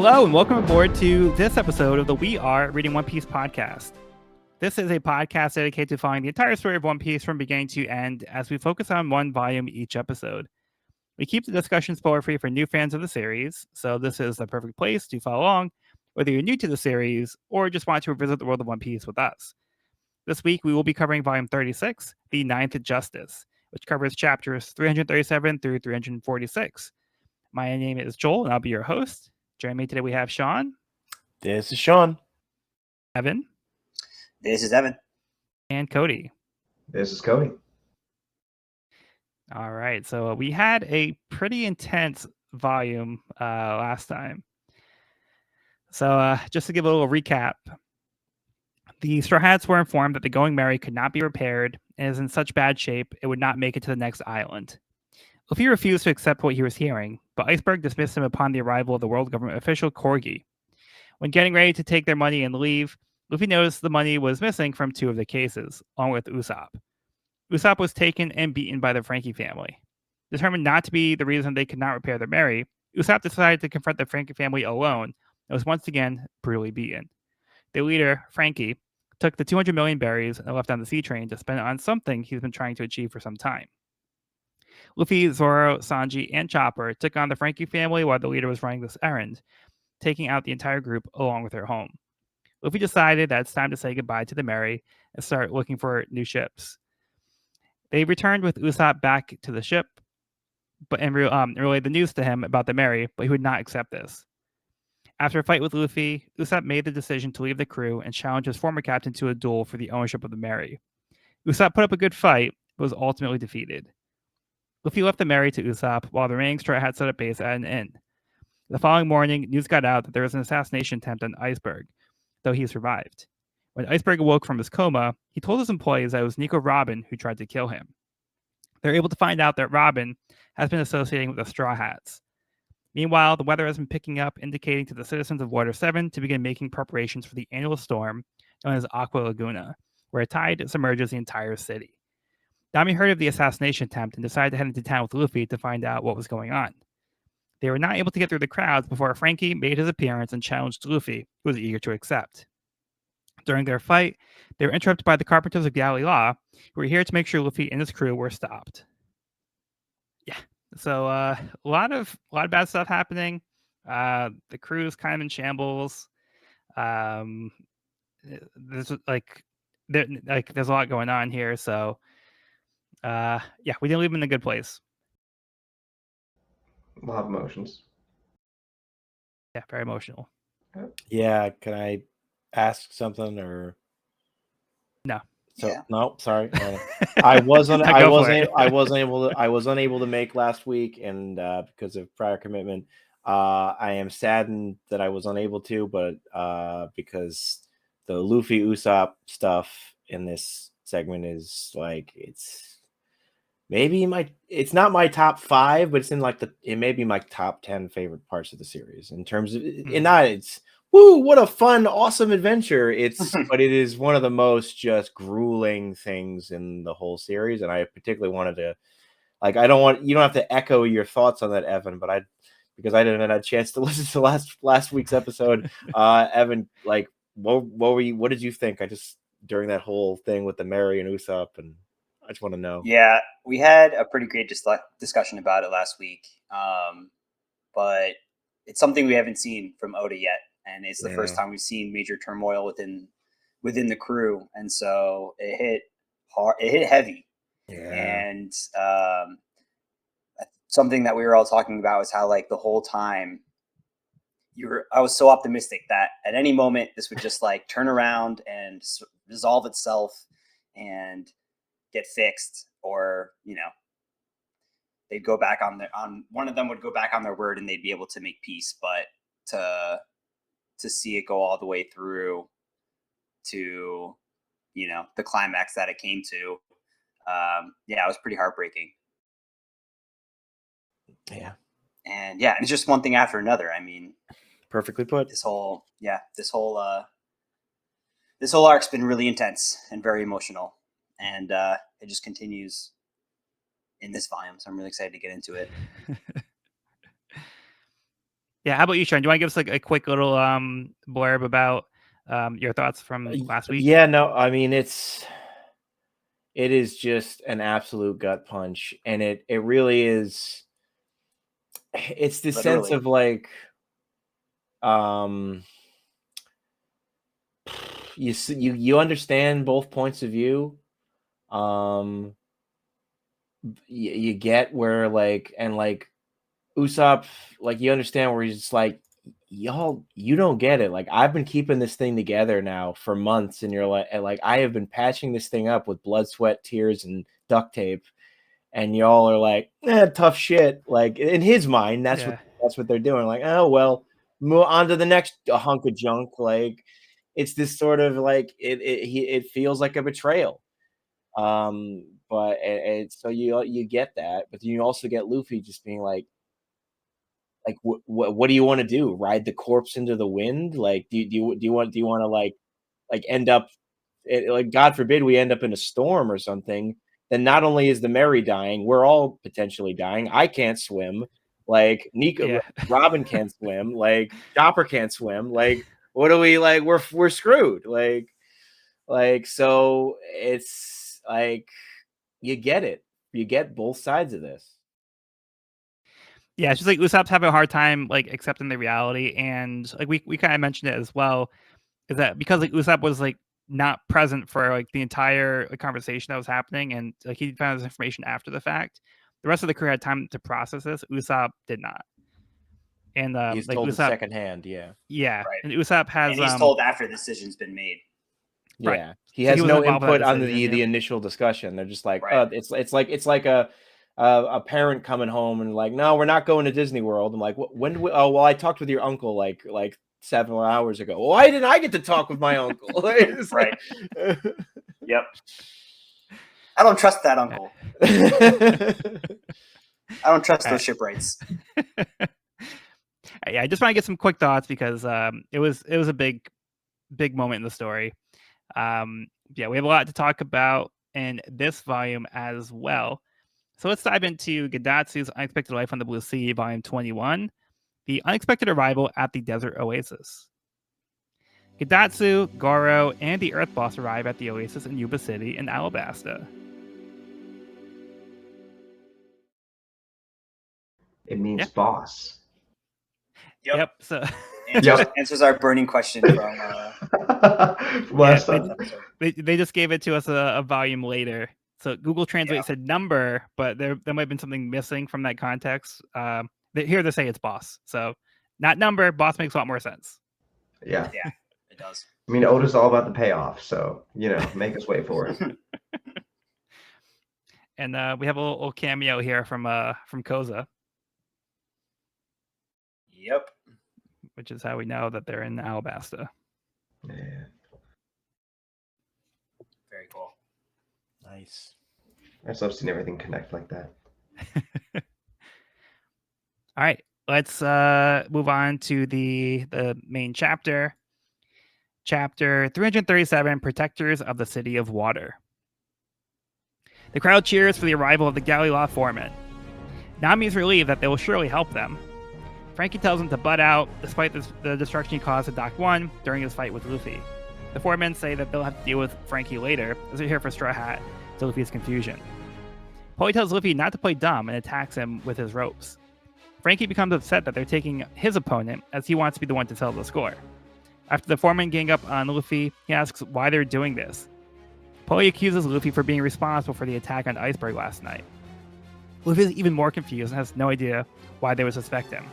Hello and welcome aboard to this episode of the We Are Reading One Piece podcast. This is a podcast dedicated to following the entire story of One Piece from beginning to end as we focus on one volume each episode. We keep the discussion spoiler-free for new fans of the series, so this is the perfect place to follow along, whether you're new to the series or just want to revisit the world of One Piece with us. This week we will be covering volume 36, The Ninth Justice, which covers chapters 337 through 346. My name is Joel and I'll be your host. Joining me today we have Sean. This is Sean. Evan. This is Evan. And Cody. This is Cody. All right, so we had a pretty intense volume last time. So just to give a little recap, the Straw Hats were informed that the Going Merry could not be repaired and is in such bad shape it would not make it to the next island. Luffy refused to accept what he was hearing, but Iceberg dismissed him upon the arrival of the world government official Corgi. When getting ready to take their money and leave, Luffy noticed the money was missing from two of the cases, along with Usopp. Usopp was taken and beaten by the Frankie family. Determined not to be the reason they could not repair their Merry, Usopp decided to confront the Frankie family alone and was once again brutally beaten. The leader, Frankie, took the 200 million berries and left on the sea train to spend it on something he's been trying to achieve for some time. Luffy, Zoro, Sanji, and Chopper took on the Frankie family while the leader was running this errand, taking out the entire group along with her home. Luffy decided that it's time to say goodbye to the Merry and start looking for new ships. They returned with Usopp back to the ship, and relayed the news to him about the Merry, but he would not accept this. After a fight with Luffy, Usopp made the decision to leave the crew and challenge his former captain to a duel for the ownership of the Merry. Usopp put up a good fight, but was ultimately defeated. Luffy left the Merry to Usopp while the remaining Straw Hats set up base at an inn. The following morning, news got out that there was an assassination attempt on Iceberg, though he survived. When Iceberg awoke from his coma, he told his employees that it was Nico Robin who tried to kill him. They're able to find out that Robin has been associating with the Straw Hats. Meanwhile, the weather has been picking up, indicating to the citizens of Water 7 to begin making preparations for the annual storm known as Aqua Laguna, where a tide submerges the entire city. Nami heard of the assassination attempt and decided to head into town with Luffy to find out what was going on. They were not able to get through the crowds before Frankie made his appearance and challenged Luffy, who was eager to accept. During their fight, they were interrupted by the Carpenters of Galley Law, who were here to make sure Luffy and his crew were stopped. Yeah, so a lot of bad stuff happening. The crew's kind of in shambles. There's there's a lot going on here, so yeah, we didn't leave them in a good place. A lot of emotions. Yeah, very emotional. Yeah, can I ask something or no? So Yeah. no, sorry. I wasn't unable to make last week, and because of prior commitment, I am saddened that I was unable to. But because the Luffy Usopp stuff in this segment is like it's not my top 5, but it's in it may be my top 10 favorite parts of the series in terms of and not it's. Woo, what a fun, awesome adventure. But it is one of the most just grueling things in the whole series. And I particularly wanted to, you don't have to echo your thoughts on that, Evan, but because I didn't have a chance to listen to last week's episode. Evan, what did you think? During that whole thing with the Merry and Usopp, and I just want to know. Yeah, we had a pretty great discussion about it last week. But it's something we haven't seen from Oda yet. And it's the first time we've seen major turmoil within the crew, and so it hit hard. It hit heavy, and something that we were all talking about is how the whole time I was so optimistic that at any moment this would just turn around and resolve itself and get fixed, or they'd go back on one of them would go back on their word and they'd be able to make peace, but to see it go all the way through to, the climax that it came to. It was pretty heartbreaking. Yeah. And it's just one thing after another. I mean, perfectly put. This whole arc's been really intense and very emotional, and it just continues in this volume. So I'm really excited to get into it. Yeah, how about you, Sean? Do you want to give us like a quick little blurb about your thoughts from last week? Yeah, no, I mean it is just an absolute gut punch, and it really is. It's the sense Literally. of like, um, you understand both points of view. Um, you get where like and like Usopp, like you understand where he's just like, y'all, you don't get it. Like I've been keeping this thing together now for months, and you're like, and like I have been patching this thing up with blood, sweat, tears, and duct tape, and y'all are like, tough shit. Like in his mind, that's Yeah. what they're doing. Like, oh well, move on to the next hunk of junk. Like it's this sort of like it feels like a betrayal. But so you get that, but you also get Luffy just being like what do you want to do? Ride the corpse into the wind? Like do you want to like end up like God forbid we end up in a storm or something? Then not only is the Mary dying, we're all potentially dying. I can't swim. Like Nico, Yeah. Robin can't swim. Like Chopper can't swim. Like what do we like? We're screwed. Like so it's like you get it. You get both sides of this. Yeah, it's just like Usopp's having a hard time like accepting the reality, and like we kind of mentioned it as well, is that because like Usopp was like not present for like the entire like, conversation that was happening, and like he found this information after the fact. The rest of the crew had time to process this. Usopp did not, and He's like told it Usopp, secondhand. Yeah. yeah, Right. and Usopp has And he's told after the decision's been made. Right. Yeah, he So has he was no involved with that input on decision. the Yep. initial discussion. They're just like, Right. it's like a parent coming home and like, no, we're not going to Disney World. I'm like, when do we? Oh, well, I talked with your uncle like 7 hours ago. Why didn't I get to talk with my uncle? It's Right. like- Yep. I don't trust that uncle. I don't trust those shipwrights. Yeah, I just want to get some quick thoughts because it was a big moment in the story. Yeah, we have a lot to talk about in this volume as well. So let's dive into Gadatsu's Unexpected Life on the Blue Sea, Volume 21, The Unexpected Arrival at the Desert Oasis. Gadatsu, Goro, and the Earth Boss arrive at the Oasis in Yuba City in Alabasta. It means Yeah. boss. Yep. So Answers our burning question from Last yeah, time. they just gave it to us a volume later. So Google Translate said number, but there might have been something missing from that context. Here they say it's boss. So not number, boss makes a lot more sense. Yeah. Yeah, it does. I mean, Oda's all about the payoff, so make us wait for it. And we have a little cameo here from Koza. Yep. Which is how we know that they're in Alabasta. Yeah. Very cool. Nice. I just love seeing everything connect like that. All right, let's move on to the main chapter. Chapter 337, Protectors of the City of Water. The crowd cheers for the arrival of the Galley Law foreman. Nami is relieved that they will surely help them. Frankie tells him to butt out, despite the destruction he caused at Dock 1 during his fight with Luffy. The four men say that they'll have to deal with Frankie later, as they're here for Straw Hat, to Luffy's confusion. Polly tells Luffy not to play dumb and attacks him with his ropes. Frankie becomes upset that they're taking his opponent, as he wants to be the one to settle the score. After the foremen gang up on Luffy, he asks why they're doing this. Polly accuses Luffy for being responsible for the attack on the iceberg last night. Luffy is even more confused and has no idea why they would suspect him.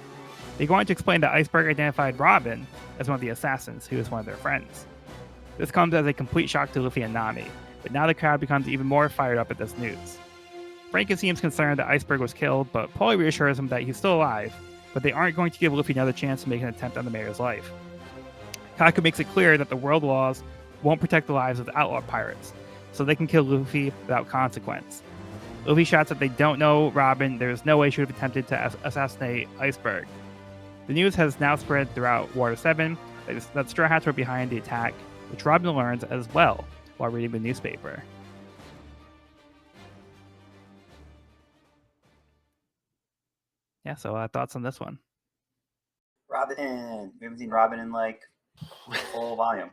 They go on to explain that Iceberg identified Robin as one of the assassins, who is one of their friends. This comes as a complete shock to Luffy and Nami, but now the crowd becomes even more fired up at this news. Frankie seems concerned that Iceberg was killed, but Polly reassures him that he's still alive, but they aren't going to give Luffy another chance to make an attempt on the mayor's life. Kaku makes it clear that the world laws won't protect the lives of the outlaw pirates, so they can kill Luffy without consequence. Luffy shouts that they don't know Robin, there's no way she would have attempted to assassinate Iceberg. The news has now spread throughout Water 7 that Straw Hats were behind the attack, which Robin learns as well while reading the newspaper. Yeah, so thoughts on this one? Robin. We haven't seen Robin in like full volume.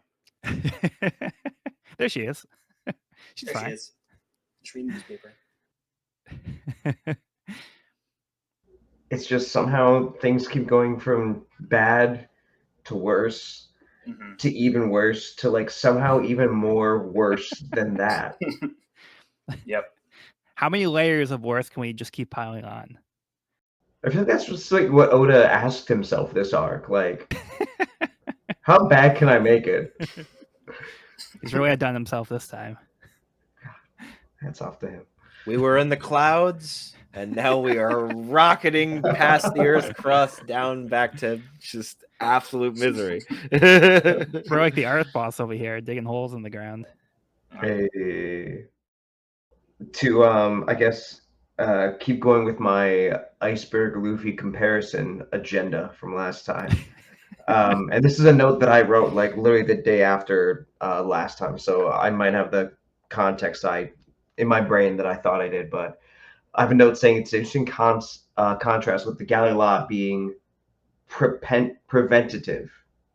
There she is. She's There fine. she is. Just reading the newspaper. It's just somehow things keep going from bad to worse Mhm. to even worse to like somehow even more worse than that. Yep. How many layers of worse can we just keep piling on? I feel like that's just like what Oda asked himself this arc. Like, how bad can I make it? He's really outdone himself this time. Hats off to him. We were in the clouds, and now we are rocketing past the Earth's crust down back to just absolute misery. We're like the Earth boss over here, digging holes in the ground. Hey. To I guess keep going with my Iceberg Luffy comparison agenda from last time. And this is a note that I wrote like literally the day after last time, so I might have the context in my brain that I thought I did, but I have a note saying it's an interesting contrast with the Galley Lot being preventative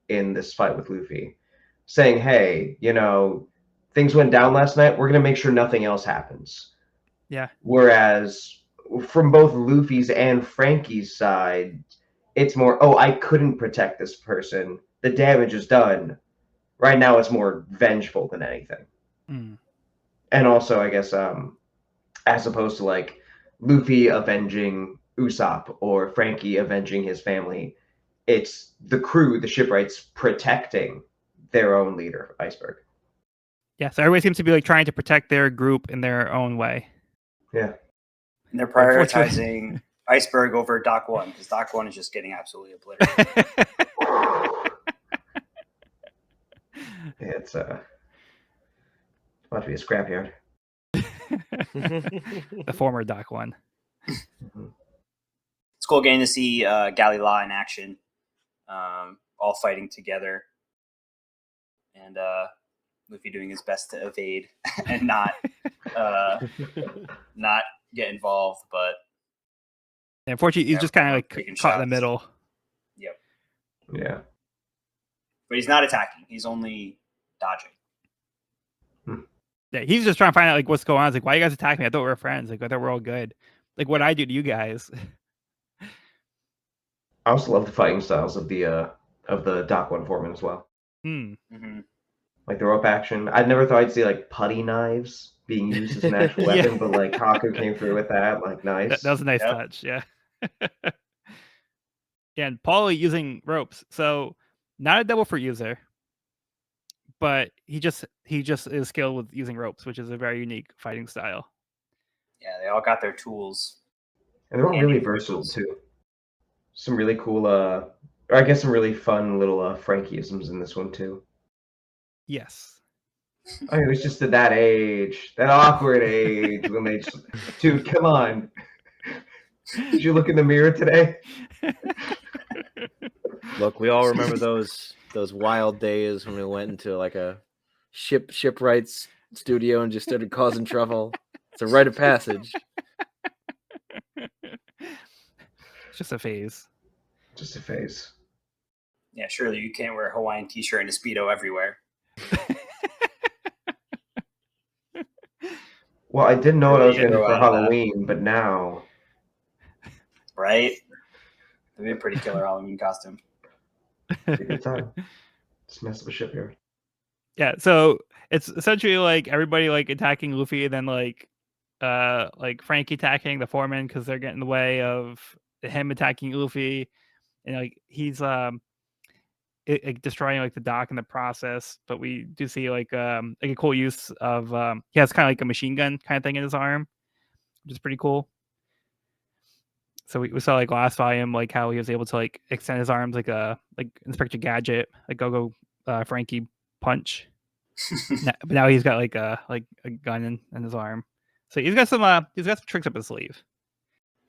in this fight with Luffy, saying, "Hey, things went down last night. We're gonna make sure nothing else happens." Yeah. Whereas from both Luffy's and Frankie's side, it's more, oh, I couldn't protect this person. The damage is done. Right now, it's more vengeful than anything. Mm. And also, I guess, as opposed to like Luffy avenging Usopp or Frankie avenging his family, it's the crew, the shipwrights, protecting their own leader, Iceberg. Yeah, so everybody seems to be like trying to protect their group in their own way. Yeah. And they're prioritizing Iceberg over Doc 1 because Doc 1 is just getting absolutely obliterated. Yeah, it's about to be a scrapyard. The former Doc 1. Mm-hmm. It's cool getting to see Galley Law in action, all fighting together, and Luffy doing his best to evade and not get involved. But unfortunately, he's just kind of like caught in the middle. Yep. Yeah. But he's not attacking. He's only dodging. Yeah, he's just trying to find out like what's going on. It's like, why you guys attacking me? I thought we were friends. Like, I thought we're all good. Like, what I do to you guys. I also love the fighting styles of the Doc 1 Foreman as well. Mm-hmm. Like the rope action. I never thought I'd see like putty knives being used as an actual weapon, but like Haku came through with that. Like, nice. That was a nice touch. Yeah. Yeah, and Paulie using ropes. So not a double fruit user, but he just is skilled with using ropes, which is a very unique fighting style. Yeah, they all got their tools. And they're all really versatile too. Some really cool or I guess some really fun little Frankieisms in this one too. Yes. I mean, it was just at that age, that awkward age when they just, dude, come on. Did you look in the mirror today? Look, we all remember those wild days when we went into like a shipwrights studio and just started causing trouble. It's a rite of passage. It's just a phase. Just a phase. Yeah, surely you can't wear a Hawaiian t-shirt and a Speedo everywhere. Well, I didn't know what I was getting for Halloween, but now. Right? That'd be a pretty killer Halloween costume. It's a good time. Just mess up a shipyard. Yeah, so it's essentially like everybody like attacking Luffy and then like Frankie attacking the foreman because they're getting in the way of him attacking Luffy, and like he's destroying like the dock in the process. But we do see like a cool use of he has kind of like a machine gun kind of thing in his arm, which is pretty cool. So we saw like last volume like how he was able to like extend his arms like Inspector Gadget, like go Frankie punch. But now he's got like a gun in his arm. So he's got some tricks up his sleeve.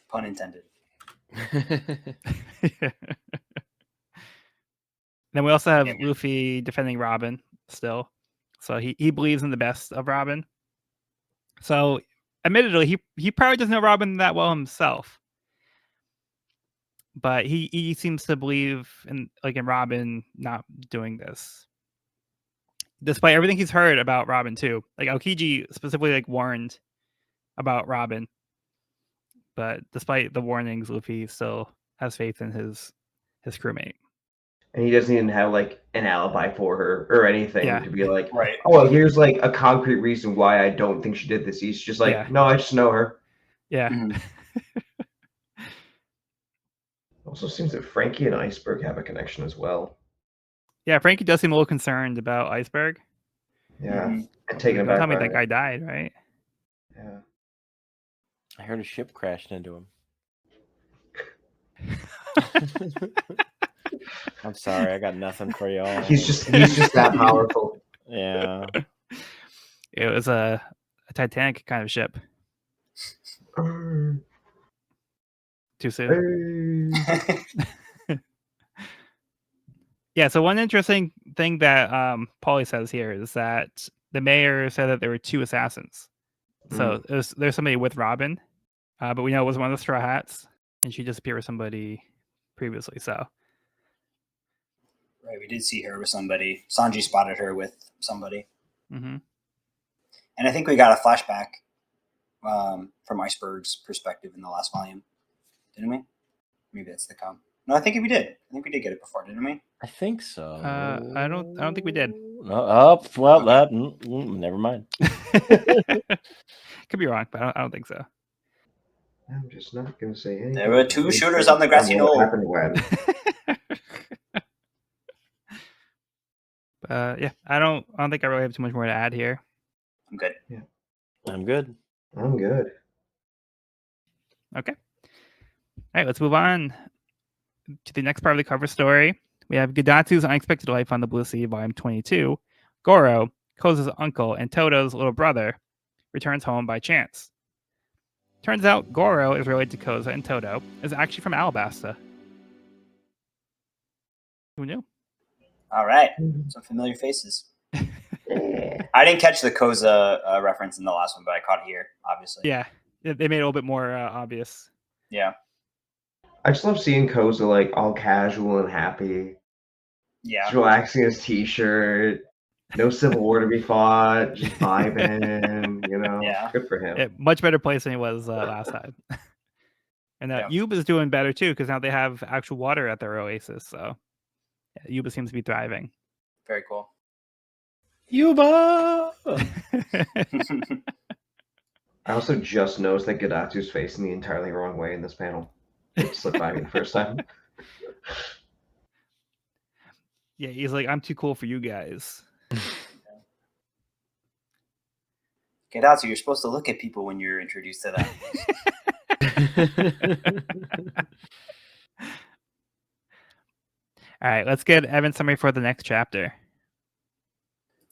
Pun intended. Then we also have Luffy defending Robin still. So he believes in the best of Robin. So admittedly, he probably doesn't know Robin that well himself. but he seems to believe in Robin not doing this, despite everything he's heard about Robin too. Like Aokiji specifically warned about Robin, but despite the warnings, Luffy still has faith in his crewmate. And he doesn't even have an alibi for her or anything to be like, Right. oh, well, here's a concrete reason why I don't think she did this. He's just no, I just know her. Yeah. Mhm. Also seems that Frankie and Iceberg have a connection as well. Yeah, Frankie does seem a little concerned about Iceberg. Yeah, Mhm. and taken Don't aback tell me by that guy died, right? Yeah. I heard a ship crashed into him. I'm sorry, I got nothing for y'all. He's just that powerful. Yeah. It was a Titanic kind of ship. Too soon. Yeah, so one interesting thing that Paulie says here is that the mayor said that there were 2 assassins. So there's somebody with Robin, but we know it was one of the Straw Hats, and she disappeared with somebody previously. So Right, we did see her with somebody. Sanji spotted her with somebody. Mm-hmm. And I think we got a flashback from Iceberg's perspective in the last volume. Didn't we? Maybe that's the com. No, I think we did. I think we did get it before, didn't we? I think so. I don't think we did. No, well, that never mind. Could be wrong, but I don't think so. I'm just not going to say anything. There were 2 shooters on the grassy knoll. What happened when? Yeah, I don't think I really have too much more to add here. I'm good. Yeah, I'm good. I'm good. Okay. All right, let's move on to the next part of the cover story. We have Gadatsu's Unexpected Life on the Blue Sea, Volume 22. Goro, Koza's uncle and Todo's little brother, returns home by chance. Turns out Goro is related to Koza, and Todo is actually from Alabasta. Who knew? All right. Some familiar faces. I didn't catch the Koza reference in the last one, but I caught it here, obviously. Yeah, they made it a little bit more obvious. Yeah. I just love seeing Koza all casual and happy. Yeah. Just relaxing his t-shirt. No Civil War to be fought. Just vibing. Yeah. Good for him. Yeah, much better place than he was last time. And Yub is doing better too, because now they have actual water at their oasis. So Yuba seems to be thriving. Very cool. Yuba! I also just noticed that Gadatsu's facing the entirely wrong way in this panel. It slipped by me the first time. Yeah, he's like, I'm too cool for you guys. Gadatsu, you're supposed to look at people when you're introduced to them. All right, let's get Evan's summary for the next chapter.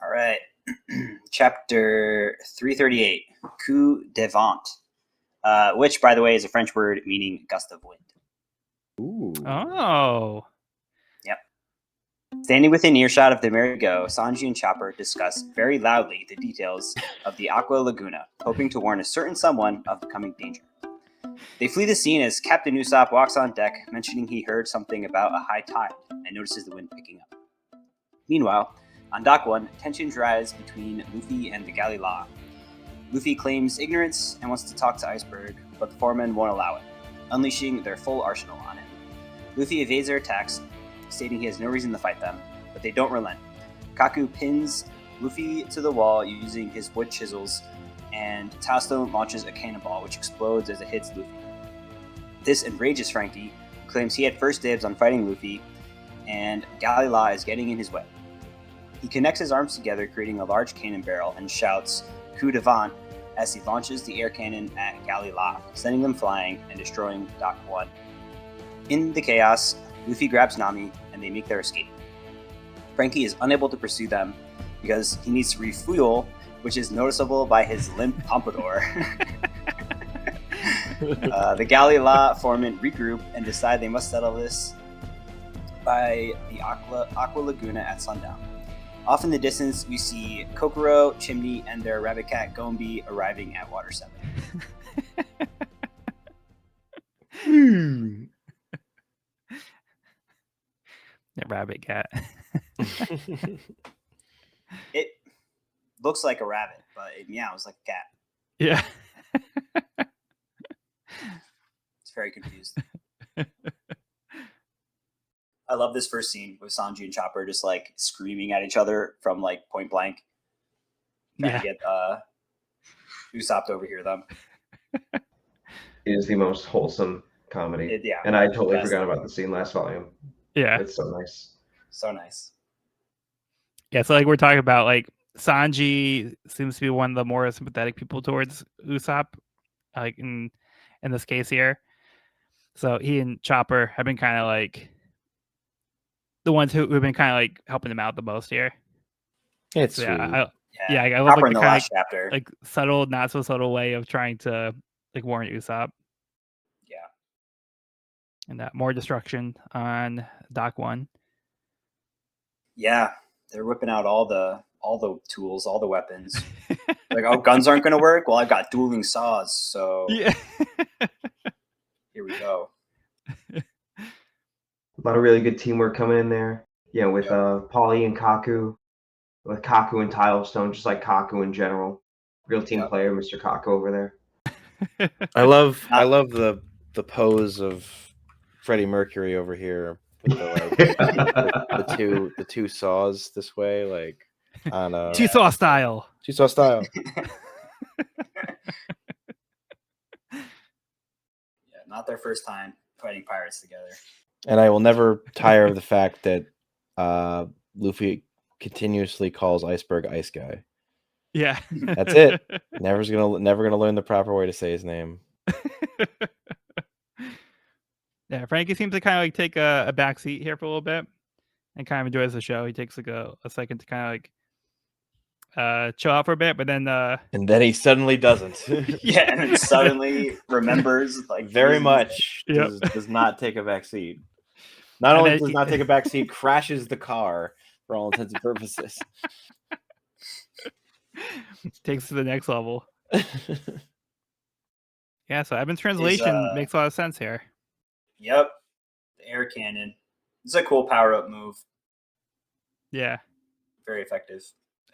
All right. Chapter 338, Coup de Vent, which, by the way, is a French word meaning gust of wind. Ooh. Oh. Yep. Standing within earshot of the merry-go, Sanji and Chopper discuss very loudly the details of the Aqua Laguna, hoping to warn a certain someone of the coming danger. They flee the scene as Captain Usopp walks on deck, mentioning he heard something about a high tide and notices the wind picking up. Meanwhile, on Dock 1, tensions rise between Luffy and the Galley La. Luffy claims ignorance and wants to talk to Iceberg, but the foremen won't allow it, unleashing their full arsenal on him. Luffy evades their attacks, stating he has no reason to fight them, but they don't relent. Kaku pins Luffy to the wall using his wood chisels, and Tasto launches a cannonball, which explodes as it hits Luffy. This enrages Frankie, who claims he had first dibs on fighting Luffy, and Galley La is getting in his way. He connects his arms together, creating a large cannon barrel, and shouts, Coup de Vent, as he launches the air cannon at Galley La, sending them flying and destroying Dock 1. In the chaos, Luffy grabs Nami, and they make their escape. Frankie is unable to pursue them because he needs to refuel, which is noticeable by his limp pompadour. The Galley La foremen regroup and decide they must settle this by the Aqua Laguna at sundown. Off in the distance, we see Kokoro, Chimney, and their rabbit cat Gombi arriving at Water 7. rabbit cat. It looks like a rabbit, but it meows like a cat. Yeah. It's very confused. I love this first scene with Sanji and Chopper just like screaming at each other from like point blank, trying to get Usopp to overhear them. It is the most wholesome comedy. Yeah. And I totally forgot about the scene last volume. Yeah. It's so nice. So nice. Yeah, so like we're talking about, like Sanji seems to be one of the more sympathetic people towards Usopp, like in this case here. So he and Chopper have been kind of like the ones who've been kind of like helping him out the most here. It's So, sweet. I love Chopper like in the the kind last of chapter. like subtle, not so subtle way of trying to like warn Usopp. Yeah. And more destruction on Dock 1. Yeah, they're whipping out all the tools, all the weapons. Like, oh, guns aren't going to work. Well, I've got dueling saws, so Yeah. here we go. A lot of really good teamwork coming in there. Yeah, with Polly and Kaku, with Kaku and Tilestone, just like Kaku in general. Real team player, Mr. Kaku over there. I love the pose of Freddie Mercury over here with the like the two saws this way, like on a Two-saw style. Two-saw style. Yeah, not their first time fighting pirates together. And I will never tire of the fact that Luffy continuously calls Iceberg Ice Guy. Yeah. That's it. Never gonna learn the proper way to say his name. Yeah, Frankie seems to kind of like take a back seat here for a little bit and kind of enjoys the show. He takes like a second to kind of like chill out for a bit, but then and then he suddenly doesn't. Yeah, and then suddenly remembers, like, very much Yep. does not take a back seat. Not And only then does not take a back seat, crashes the car for all intents and purposes. takes to the next level. Yeah, so Evan's translation makes a lot of sense here. Yep, the air cannon. It's a cool power-up move. Yeah, Very effective.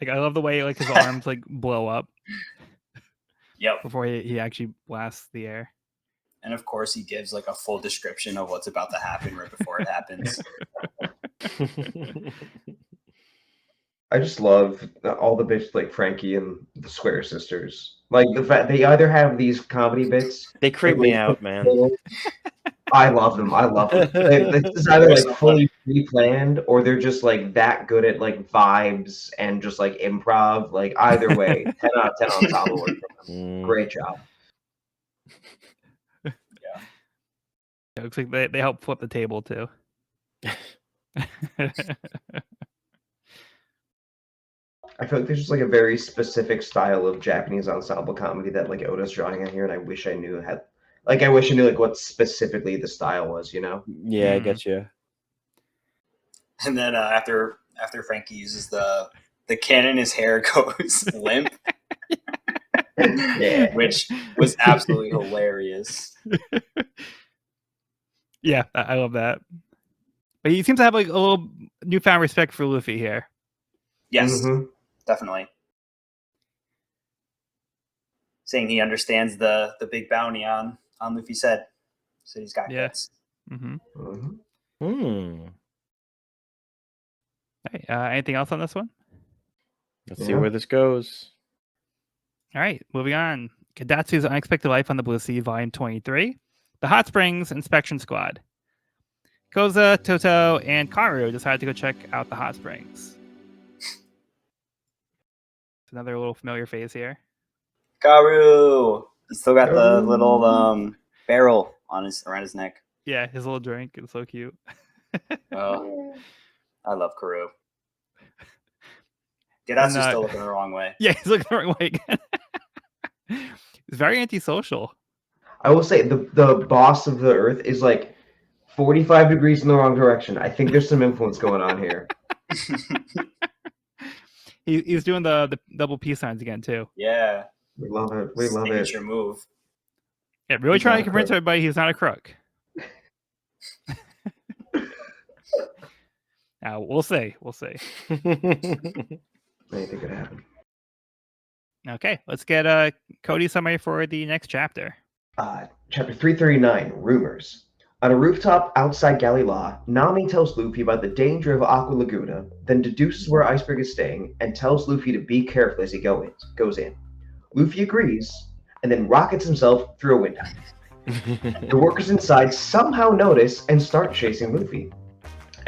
like I love the way like his arms like blow up. Yep. Before he actually blasts the air. And of course, he gives like a full description of what's about to happen right before it happens. I just love all the bits like Frankie and the Square Sisters. Like the fact they either have these comedy bits. They creep me out, man. I love them. It's either like fully pre-planned or they're just like that good at like vibes and just like improv. Like either way, 10 out of 10 on top of it. Great job. Yeah. It looks like they help flip the table too. I feel like there's just like a very specific style of Japanese ensemble comedy that like Oda's drawing out here, and I wish I knew like what specifically the style was, you know? Yeah, I get you. And then after Frankie uses the cannon, his hair goes limp. Yeah. Which was absolutely hilarious. Yeah, I love that. But he seems to have like a little newfound respect for Luffy here. Yes, definitely. Saying he understands the big bounty on Luffy's head. So he's got guts. Hey, anything else on this one? Let's see where this goes. All right, moving on. Kadatsu's Unexpected Life on the Blue Sea, Volume 23. The Hot Springs Inspection Squad. Koza, Toto, and Karu decided to go check out the hot springs. It's another little familiar face here. Karu! He's still got the little barrel on around his neck. Yeah, his little drink. It's so cute. Oh, I love Karu. Gadatsu's still looking the wrong way. Yeah, he's looking the wrong way again. He's very antisocial. I will say the boss of the Earth is like 45 degrees in the wrong direction. I think there's some influence going on here. He's doing the double peace signs again too. Yeah. We love it. We love it. Signature move. Yeah, really trying to convince everybody he's not a crook. We'll see. We'll see. Anything could happen. Okay, let's get Cody's summary for the next chapter. Chapter 339, Rumors. On a rooftop outside Galila, Nami tells Luffy about the danger of Aqua Laguna, then deduces where Iceberg is staying, and tells Luffy to be careful as he goes in. Luffy agrees, and then rockets himself through a window. The workers inside somehow notice and start chasing Luffy.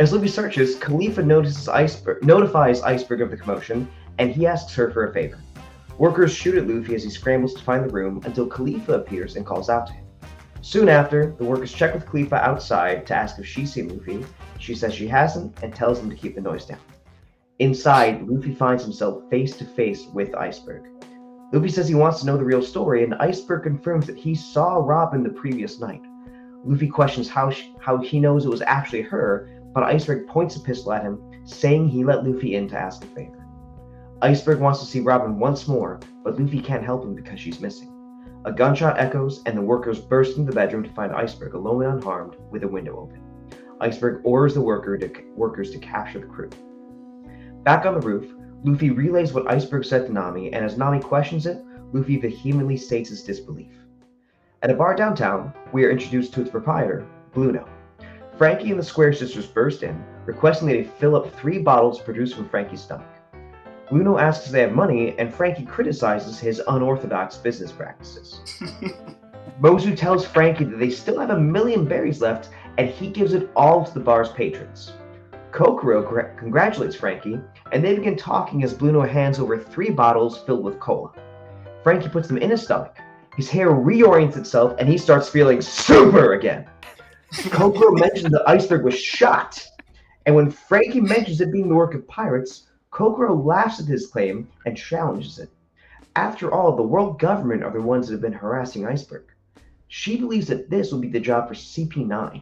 As Luffy searches, Khalifa notifies Iceberg of the commotion, and he asks her for a favor. Workers shoot at Luffy as he scrambles to find the room until Khalifa appears and calls out to him. Soon after, the workers check with Khalifa outside to ask if she's seen Luffy. She says she hasn't and tells them to keep the noise down. Inside, Luffy finds himself face to face with Iceberg. Luffy says he wants to know the real story, and Iceberg confirms that he saw Robin the previous night. Luffy questions how he knows it was actually her, but Iceberg points a pistol at him, saying he let Luffy in to ask a favor. Iceberg wants to see Robin once more, but Luffy can't help him because she's missing. A gunshot echoes, and the workers burst into the bedroom to find Iceberg alone and unharmed, with a window open. Iceberg orders the workers to capture the crew. Back on the roof, Luffy relays what Iceberg said to Nami, and as Nami questions it, Luffy vehemently states his disbelief. At a bar downtown, we are introduced to its proprietor, Blue No. Frankie and the Square Sisters burst in, requesting that they fill up 3 bottles produced from Frankie's stomach. Blue No asks if they have money, and Frankie criticizes his unorthodox business practices. Mozu tells Frankie that they still have 1 million berries left, and he gives it all to the bar's patrons. Kokoro congratulates Frankie, and they begin talking as Blue No hands over 3 bottles filled with cola. Frankie puts them in his stomach. His hair reorients itself, and he starts feeling super again. Kokoro mentions that Iceberg was shot, and when Frankie mentions it being the work of pirates, Kokoro laughs at his claim and challenges it. After all, the world government are the ones that have been harassing Iceberg. She believes that this will be the job for CP9,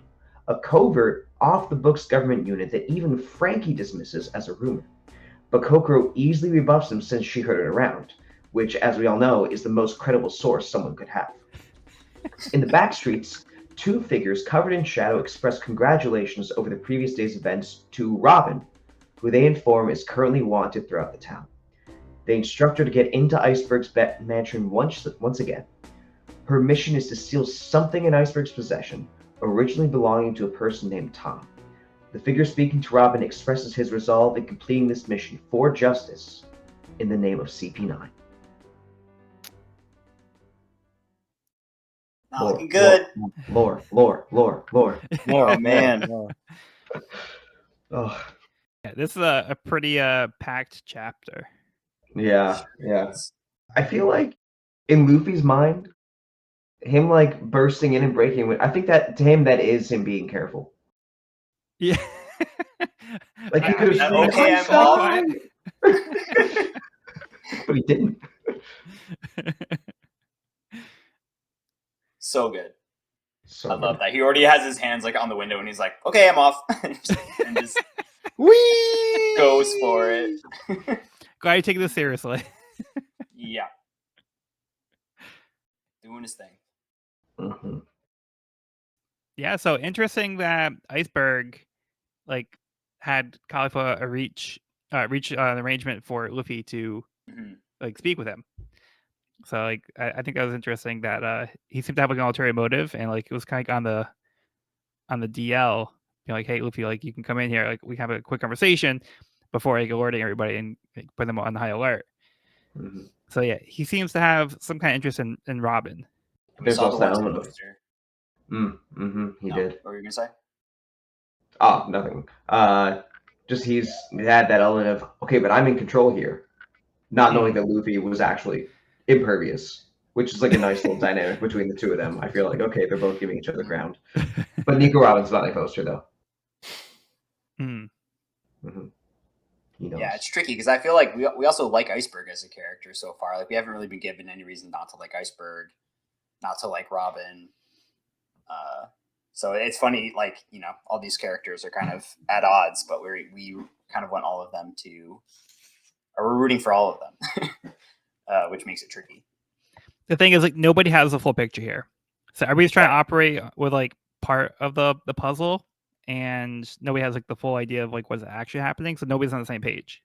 a covert, off-the-books government unit that even Frankie dismisses as a rumor. But Kokoro easily rebuffs him since she heard it around, which, as we all know, is the most credible source someone could have. In the back streets, 2 figures covered in shadow express congratulations over the previous day's events to Robin, who they inform is currently wanted throughout the town. They instruct her to get into Iceberg's mansion once again. Her mission is to steal something in Iceberg's possession, originally belonging to a person named Tom. The figure speaking to Robin expresses his resolve in completing this mission for justice in the name of CP9. Not looking good. Lore. Oh, man. Oh, Yeah, this is a pretty packed chapter. yeah. I feel like in Luffy's mind, him like bursting in and breaking in, I think that to him that is him being careful. Yeah. Like he could have okay, I'm off. But he didn't. So good. I love good. that. He already has his hands like on the window and he's like, okay, I'm off. and just Whee! goes for it. Glad you take this seriously. Yeah. Doing his thing. Mm-hmm. Yeah, so interesting that Iceberg like had Khalifa reach an arrangement for Luffy to like speak with him. So like I think that was interesting that he seemed to have like an ulterior motive, and like it was kind of on the DL, like, hey Luffy, like you can come in here, like we have a quick conversation before like alerting everybody and like, put them on high alert. Mm-hmm. So yeah, he seems to have some kind of interest in Robin. There's also that element of poster. He did. What were you gonna say? Oh, nothing. Just he had that element of, okay, but I'm in control here, not knowing that Luffy was actually impervious, which is like a nice little dynamic between the two of them. I feel like, okay, they're both giving each other ground. But Nico Robin's not a poster though. Mm-hmm. Yeah, it's tricky because I feel like we also like Iceberg as a character so far. Like we haven't really been given any reason not to like Iceberg, not to like Robin. So it's funny, like, you know, all these characters are kind of at odds, but we kind of want all of them or we're rooting for all of them, which makes it tricky. The thing is, like, nobody has the full picture here, so everybody's trying to operate with like part of the puzzle, and nobody has like the full idea of like what's actually happening, so nobody's on the same page.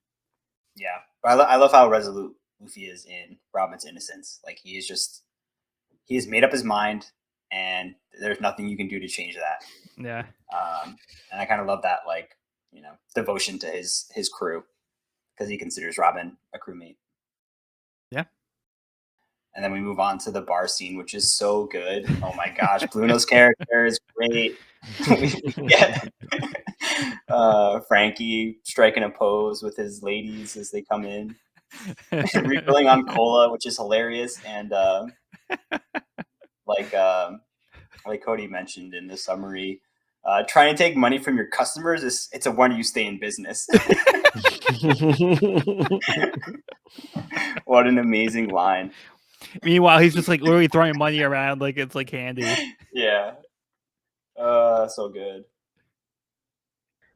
Yeah, but I love how resolute Luffy is in Robin's innocence. Like he has made up his mind, and there's nothing you can do to change that. Yeah. And I kind of love that, like, you know, devotion to his crew, because he considers Robin a crewmate. Yeah. And then we move on to the bar scene, which is so good. Oh my gosh, Bruno's character is great. We get Frankie striking a pose with his ladies as they come in, refilling on cola, which is hilarious. And like Cody mentioned in the summary, trying to take money from your customers it's a wonder you stay in business. What an amazing line. Meanwhile, he's just like literally throwing money around like it's like candy. Yeah. So good.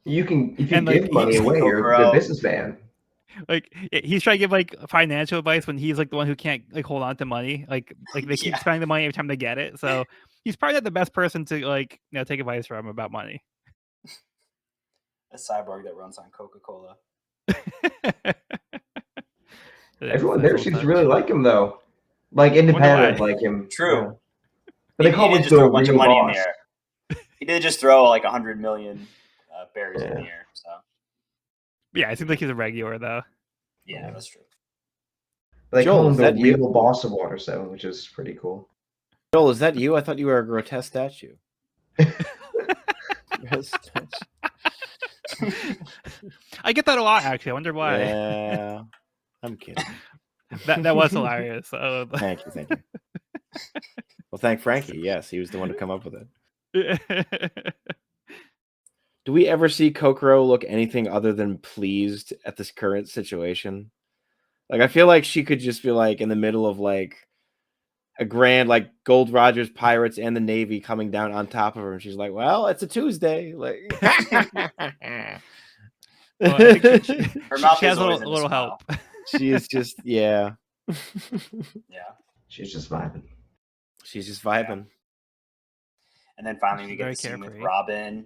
You can if you And, like, give money away, you're a good businessman. Like he's trying to give like financial advice when he's like the one who can't like hold on to money. Like they keep spending the money every time they get it. So he's probably not the best person to like, you know, take advice from about money. A cyborg that runs on Coca-Cola. Everyone there seems to really like him though. Like independent like him. True. Yeah. But they call him just throw a bunch of money boss. in there. He did just throw like 100 million berries in the air. So yeah, it seems like he's a regular though. Yeah, that's true. They call him the real boss of Water 7, which is pretty cool. Joel, is that you? I thought you were a grotesque statue. I get that a lot actually. I wonder why. Yeah, I'm kidding. That was hilarious. So. Thank you. Well, thank Frankie. Yes, he was the one to come up with it. Do we ever see Kokoro look anything other than pleased at this current situation? Like, I feel like she could just be like in the middle of like a grand like Gold Rogers Pirates and the Navy coming down on top of her, and she's like, "Well, it's a Tuesday." Like, well, I think her mouth she has a always little help. She is just Yeah. She's just vibing. She's just vibing. Yeah. And then finally we get Very the scene with carefree. Robin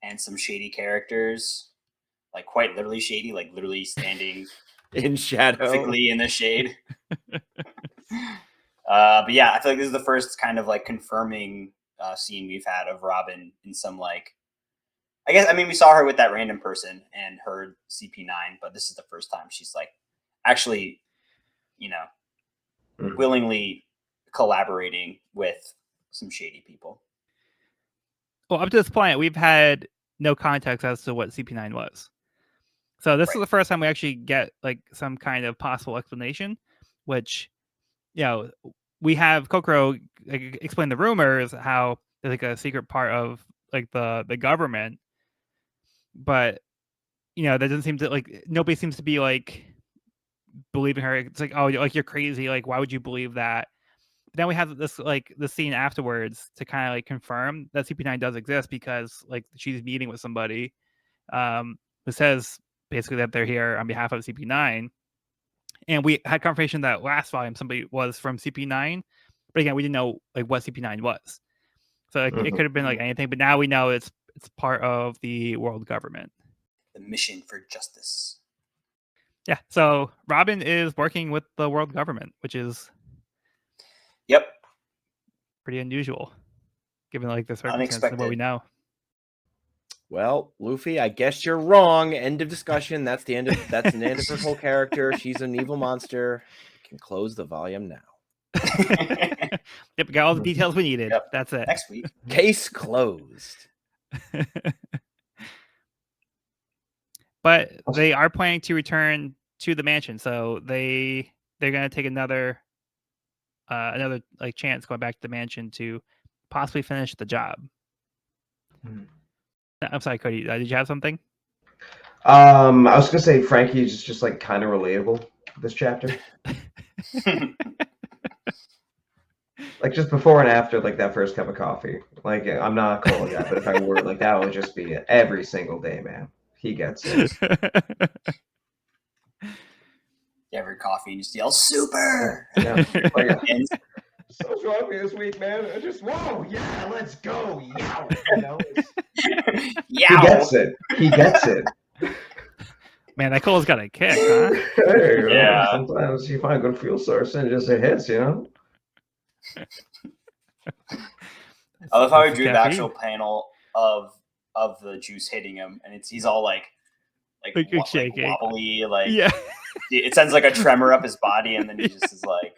and some shady characters, like quite literally shady, like literally standing in shadow, perfectly in the shade. But yeah, I feel like this is the first kind of like confirming scene we've had of Robin in some like, I mean, we saw her with that random person and heard CP9, but this is the first time she's like actually, you know, willingly collaborating with some shady people. Well, up to this point, we've had no context as to what CP9 was. So this is the first time we actually get like some kind of possible explanation, which, you know, we have Kokoro explain the rumors, how there's like a secret part of like the government, but you know, that doesn't seem to like, nobody seems to be like believing her. It's like, oh, like you're crazy. Like, why would you believe that? Then we have this like the scene afterwards to kind of like confirm that CP9 does exist, because like she's meeting with somebody who says basically that they're here on behalf of CP9. And we had confirmation that last volume somebody was from CP9, but again, we didn't know like what CP9 was. So it could have been like anything, but now we know it's part of the world government. The mission for justice. Yeah, so Robin is working with the world government, which is pretty unusual, given like the circumstances of what we know. Well, Luffy, I guess you're wrong. End of discussion. That's the end of her whole character. She's an evil monster. We can close the volume now. Yep, got all the details we needed. Yep. That's it. Next week. Case closed. But they are planning to return to the mansion, so they're gonna take another like chance going back to the mansion to possibly finish the job. I'm sorry, Cody. Did you have something? I was gonna say Frankie's just like kind of relatable this chapter. Like just before and after, like that first cup of coffee. Like I'm not calling that, but if I were, like that would just be every single day, man. He gets it. Every coffee and you just yell super. Yeah. So wrong with me this week, man. I just whoa, yeah, let's go, yeah. You know, He gets it. He gets it. Man, that Cole's got a kick, huh? Hey, you know, Yeah. sometimes you find a good fuel source and just it hits, you know? I love how he That's drew the caffeine. actual panel of the juice hitting him, and he's all like shaking. wobbly, like Yeah. it sends like a tremor up his body, and then he just is like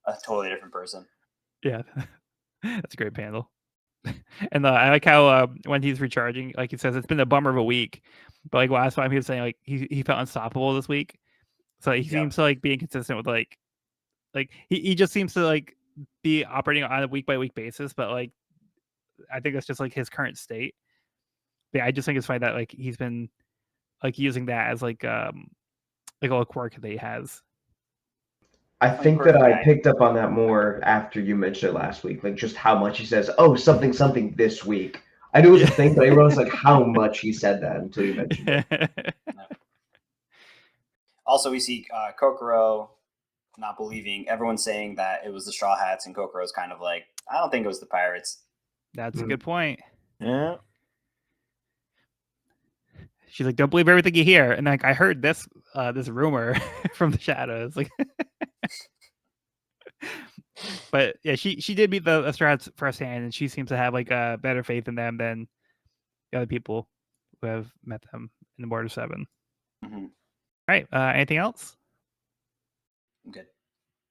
a totally different person. Yeah. That's a great panel. And I like how when he's recharging, like he says, it's been a bummer of a week. But like last time he was saying like he felt unstoppable this week. So he seems to like being consistent with like he just seems to like be operating on a week by week basis, but like I think that's just like his current state. But yeah, I just think it's funny that like he's been like using that as like a little quirk that he has. I think that I picked up on that more after you mentioned it last week, like just how much he says, "Oh, something this week." I knew it was a thing, but I didn't realize like how much he said that until you mentioned it. Also, we see Kokoro not believing. Everyone's saying that it was the Straw Hats, and Kokoro's kind of like, I don't think it was the pirates. That's a good point. Yeah. She's like, don't believe everything you hear. And like, I heard this this rumor from the shadows. Like, but yeah, she did meet the Strats firsthand, and she seems to have like a better faith in them than the other people who have met them in the Board of Seven. Mm-hmm. All right. Anything else? I'm good.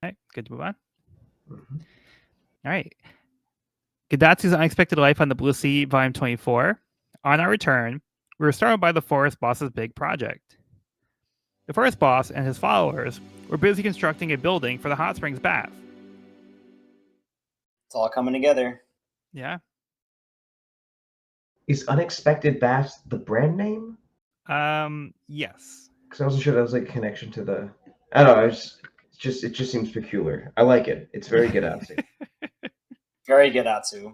All right. Good to move on. Mhm. All right. Gadatsu's Unexpected Life on the Blue Sea, Volume 24. On our return, we were startled by the forest boss's big project. The forest boss and his followers were busy constructing a building for the hot springs bath. It's all coming together. Yeah. Is Unexpected Bass the brand name? Yes. Because I wasn't sure that was like a connection to the. I don't know. It just seems peculiar. I like it. It's very Gadatsu. Very Gadatsu.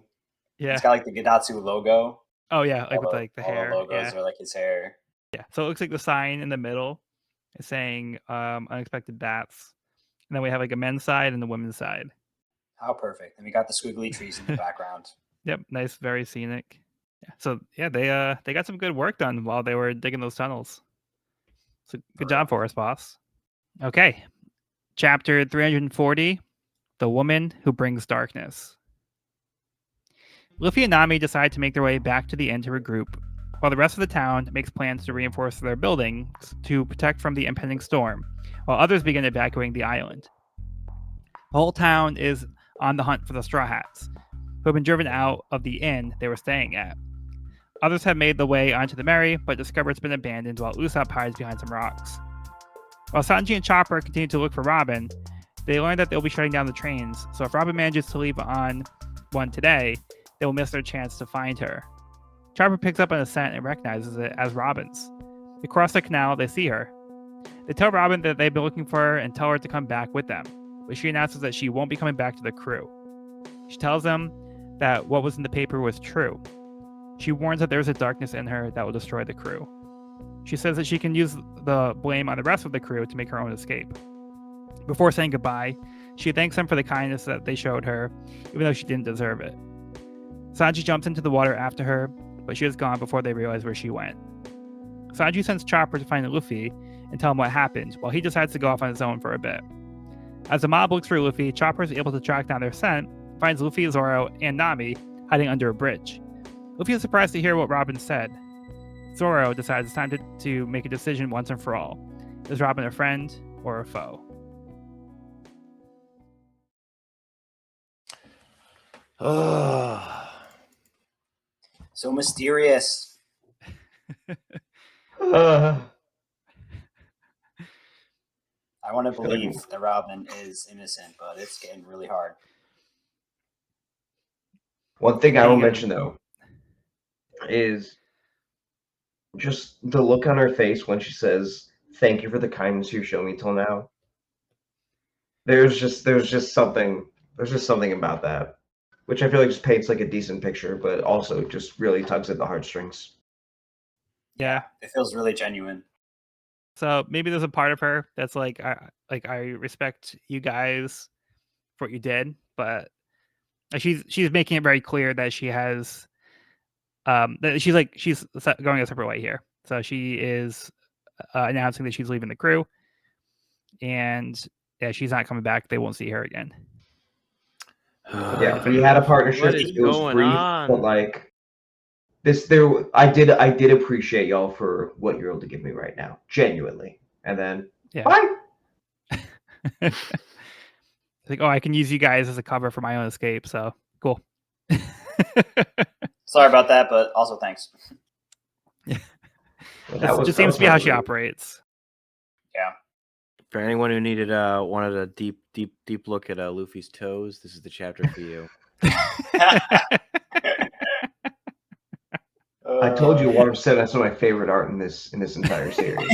Yeah. It's got like the Gadatsu logo. Oh yeah, like with like the all hair. the logos Yeah. are like his hair. Yeah. So it looks like the sign in the middle is saying unexpected bats. And then we have like a men's side and the women's side. How perfect. And we got the squiggly trees in the background. Yep, nice, very scenic. Yeah. So yeah, they got some good work done while they were digging those tunnels. So good job for us, boss. Okay. Chapter 340, The Woman Who Brings Darkness. Luffy and Nami decide to make their way back to the inn to regroup, while the rest of the town makes plans to reinforce their buildings to protect from the impending storm, while others begin evacuating the island. The whole town is on the hunt for the Straw Hats, who have been driven out of the inn they were staying at. Others have made the way onto the Merry, but discover it's been abandoned while Usopp hides behind some rocks. While Sanji and Chopper continue to look for Robin, they learn that they'll be shutting down the trains, so if Robin manages to leave on one today, they will miss their chance to find her. Chopper picks up on a scent and recognizes it as Robin's. They cross the canal, they see her. They tell Robin that they've been looking for her and tell her to come back with them, but she announces that she won't be coming back to the crew. She tells them that what was in the paper was true. She warns that there's a darkness in her that will destroy the crew. She says that she can use the blame on the rest of the crew to make her own escape. Before saying goodbye, she thanks them for the kindness that they showed her, even though she didn't deserve it. Sanji jumps into the water after her, but she is gone before they realize where she went. Sanji sends Chopper to find Luffy and tell him what happened, while he decides to go off on his own for a bit. As the mob looks for Luffy, Chopper is able to track down their scent, finds Luffy, Zoro, and Nami hiding under a bridge. Luffy is surprised to hear what Robin said. Zoro decides it's time to make a decision once and for all. Is Robin a friend or a foe? So mysterious. Uh, I want to believe that Robin is innocent, but it's getting really hard. One thing I will mention though is just the look on her face when she says, "Thank you for the kindness you've shown me till now." There's just something about that, which I feel like just paints like a decent picture, but also just really tugs at the heartstrings. Yeah, it feels really genuine. So maybe there's a part of her that's like I respect you guys for what you did, but she's making it very clear that she has she's going a separate way here. So she is announcing that she's leaving the crew, and yeah, she's not coming back. They won't see her again. Yeah, we had a partnership. What is It was going brief, on? but like I did appreciate y'all for what you're able to give me right now, genuinely. And then bye. It's like, oh, I can use you guys as a cover for my own escape. So cool. Sorry about that, but also thanks. Well, It just seems to be how she operates. Yeah. For anyone who wanted a deep look at Luffy's toes, this is the chapter for you. I told you, Warren said that's one of my favorite art in this entire series.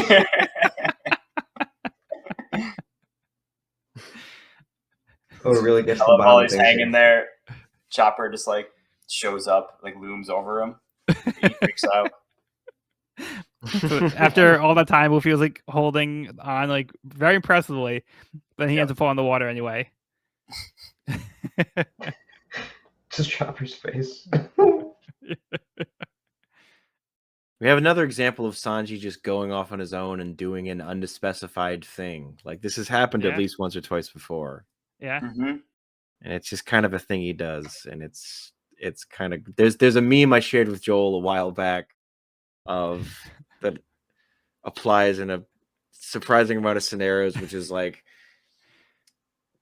Oh, it really gets I the love bottom while of he's things hanging here. there. Chopper just like shows up, like looms over him. He freaks out. So after all that time, Luffy was like holding on like very impressively, but he ends up falling in the water anyway. Just Chopper's face. We have another example of Sanji just going off on his own and doing an unspecified thing. Like this has happened at least once or twice before. Yeah. Mm-hmm. And it's just kind of a thing he does. And it's kind of there's a meme I shared with Joel a while back of that applies in a surprising amount of scenarios, which is like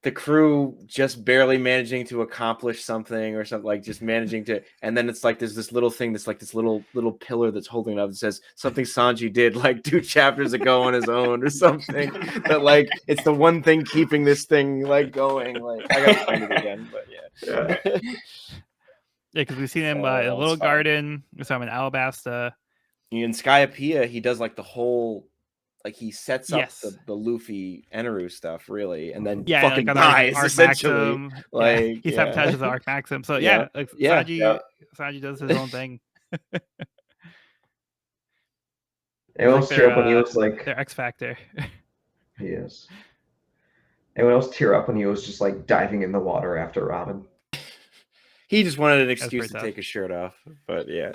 the crew just barely managing to accomplish something or something, like just managing to, and then it's like there's this little thing that's like this little pillar that's holding it up that says something Sanji did like 2 chapters ago on his own or something. That like it's the one thing keeping this thing like going. Like I gotta find it again, but yeah. Yeah, because we've seen him in a little garden. We saw him in Alabasta. In Skyapea, he does like the whole, like he sets up Yes. the Luffy Eneru stuff really, and then Yeah, fucking like dies Arc essentially. Maxim. Like he sabotages the Arc Maxim. So Yeah. like Yeah. Sanji does his own thing. Anyone else tear up when he was like their X Factor? He is. Anyone else tear up when he was just like diving in the water after Robin? He just wanted an excuse to take his shirt off, but yeah.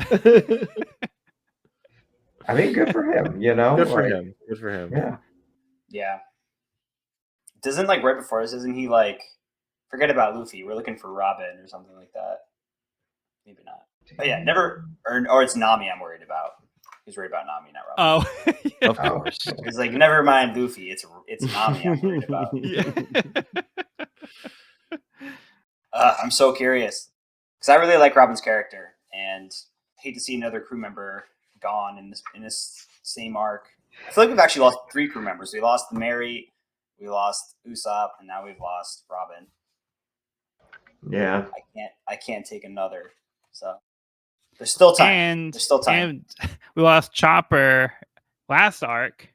I mean, good for him, you know? Good for him. Good for him. Yeah. Yeah. Doesn't like right before this, isn't he like, forget about Luffy, we're looking for Robin or something like that? Maybe not. But yeah, never, or it's Nami I'm worried about. He's worried about Nami, not Robin. Oh, yeah. Of course. He's like, never mind Luffy, it's Nami I'm worried about. I'm so curious. Because I really like Robin's character, and hate to see another crew member gone in this same arc. I feel like we've actually lost 3 crew members. We lost Mary, we lost Usopp, and now we've lost Robin. Yeah. I can't take another. So there's still time. There's still time. And we lost Chopper last arc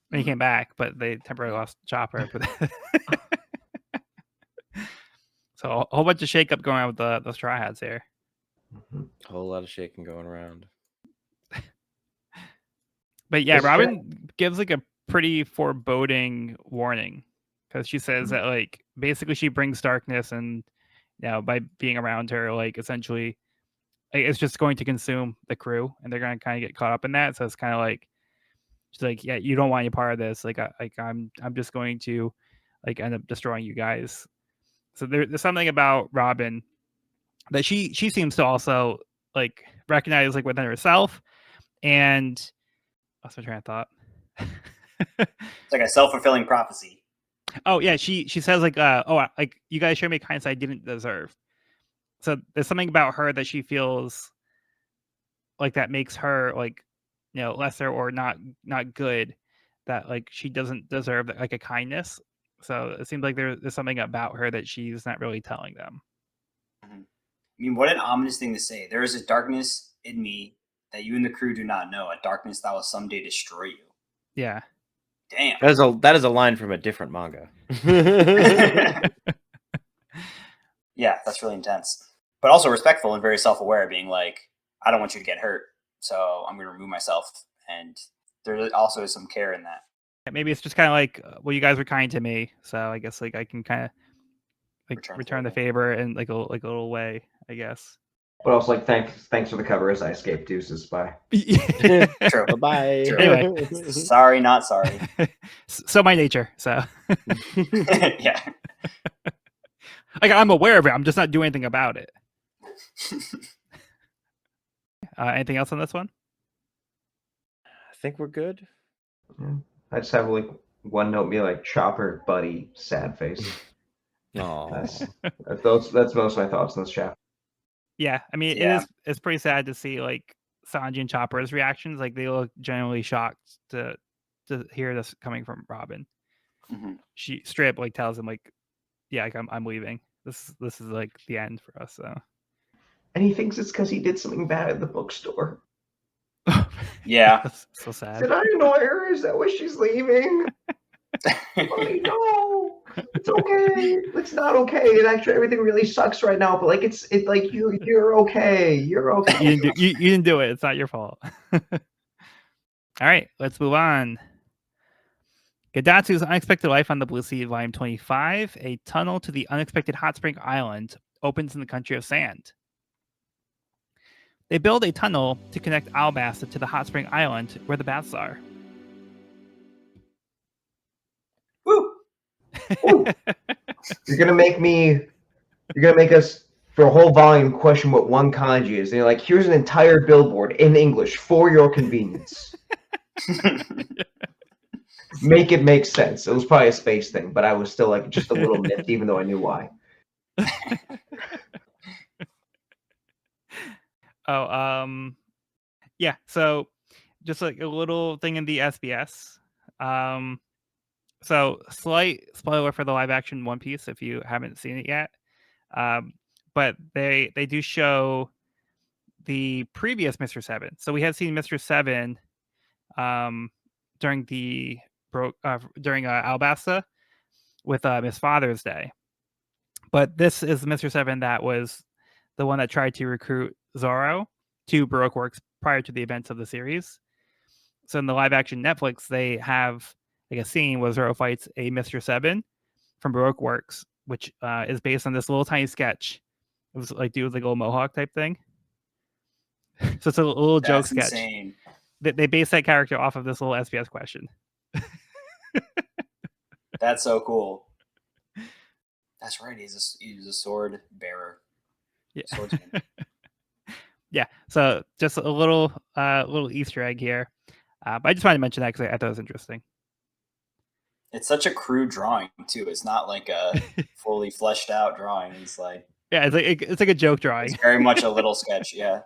when he came back, but they temporarily lost Chopper. So a whole bunch of shakeup going on with the Straw Hats here. A whole lot of shaking going around. But yeah, Robin gives like a pretty foreboding warning, because she says that like basically she brings darkness, and by being around her, like essentially it's just going to consume the crew, and they're going to kind of get caught up in that. So it's kind of like she's like, yeah, you don't want any part of this. Like I'm just going to like end up destroying you guys. So there's something about Robin that she seems to also like recognize like within herself. And what's my train of thought? It's like a self-fulfilling prophecy. Oh yeah, she says like like you guys showed me kindness I didn't deserve. So there's something about her that she feels like that makes her like lesser or not good, that like she doesn't deserve like a kindness. So it seems like there's something about her that she's not really telling them. I mean, what an ominous thing to say. There is a darkness in me that you and the crew do not know, a darkness that will someday destroy you. Yeah. Damn. That is a line from a different manga. Yeah, that's really intense. But also respectful and very self-aware, being like, I don't want you to get hurt, so I'm going to remove myself. And there also is some care in that. Maybe it's just kind of like, well, you guys were kind to me, so I guess like I can kind of like return the favor in like a little way, I guess. But also, like, thanks for the cover as I escaped deuces. Bye. True. Bye. True. Anyway. Sorry, not sorry. So my nature. So Yeah. like I'm aware of it. I'm just not doing anything about it. Anything else on this one? I think we're good. Yeah. I just have like one note be like Chopper, buddy, sad face. Oh, That's most of my thoughts on this chapter. Yeah, I mean, Yeah. it's pretty sad to see like Sanji and Chopper's reactions. Like they look genuinely shocked to hear this coming from Robin. Mhm. She straight up like tells him like, yeah, like I'm leaving. This is like the end for us. So And he thinks it's because he did something bad at the bookstore. Yeah. that's so sad. Did I annoy her? Is that why she's leaving? Buddy, no, it's okay. It's not okay. And actually, everything really sucks right now. But like, it's like you're okay. You're okay. You didn't do it. It's not your fault. All right, let's move on. Gadatsu's Unexpected Life on the Blue Sea, Volume 25. A tunnel to the unexpected hot spring island opens in the country of sand. They build a tunnel to connect Alabasta to the hot spring island where the baths are. Woo! Ooh. You're gonna make us for a whole volume question what one kanji is. And you're like, here's an entire billboard in English for your convenience. Make it make sense. It was probably a space thing, but I was still like just a little miffed, even though I knew why. Yeah, so just like a little thing in the SBS. So slight spoiler for the live action One Piece if you haven't seen it yet. But they do show the previous Mr. Seven. So we had seen Mr. Seven during Alabasta with Miss Father's Day. But this is Mr. Seven that was the one that tried to recruit Zoro to Baroque Works prior to the events of the series. So in the live action Netflix, they have like a scene where Zoro fights a Mr. Seven from Baroque Works, which is based on this little tiny sketch. It was like dude with like a little mohawk type thing. So it's a little joke That's sketch. insane. They base that character off of this little SBS question. That's so cool. That's right. He's a sword bearer. Yeah. Swordsman. Yeah. So just a little Easter egg here. But I just wanted to mention that because I thought it was interesting. It's such a crude drawing too. It's not like a fully fleshed out drawing. It's like it's like a joke drawing. it's very much a little sketch. Yeah.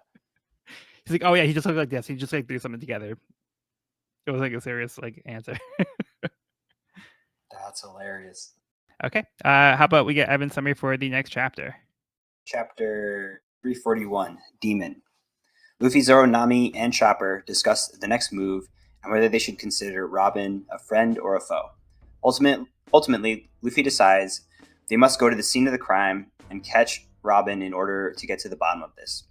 He's like, oh yeah, he just looked like this. He just like threw something together. It was like a serious like answer. That's hilarious. Okay. How about we get Evan's summary for the next chapter? Chapter 341, Demon. Luffy, Zoro, Nami, and Chopper discuss the next move and whether they should consider Robin a friend or a foe. Ultimately, Luffy decides they must go to the scene of the crime and catch Robin in order to get to the bottom of this.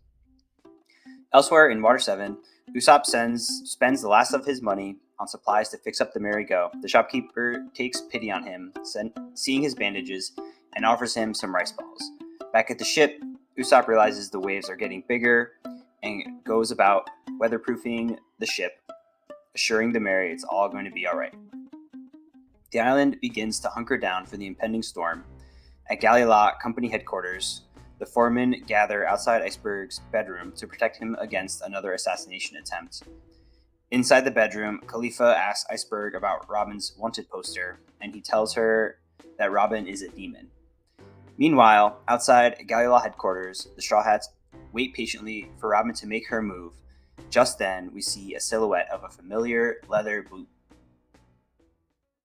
Elsewhere in Water 7, Usopp spends the last of his money on supplies to fix up the merry-go. The shopkeeper takes pity on him, seeing his bandages, and offers him some rice balls. Back at the ship, Usopp realizes the waves are getting bigger and goes about weatherproofing the ship, assuring the Merry it's all going to be alright. The island begins to hunker down for the impending storm. At Galila Company headquarters, the foremen gather outside Iceberg's bedroom to protect him against another assassination attempt. Inside the bedroom, Khalifa asks Iceberg about Robin's wanted poster, and he tells her that Robin is a demon. Meanwhile, outside Galila headquarters, the Straw Hats wait patiently for Robin to make her move. Just then, we see a silhouette of a familiar leather boot.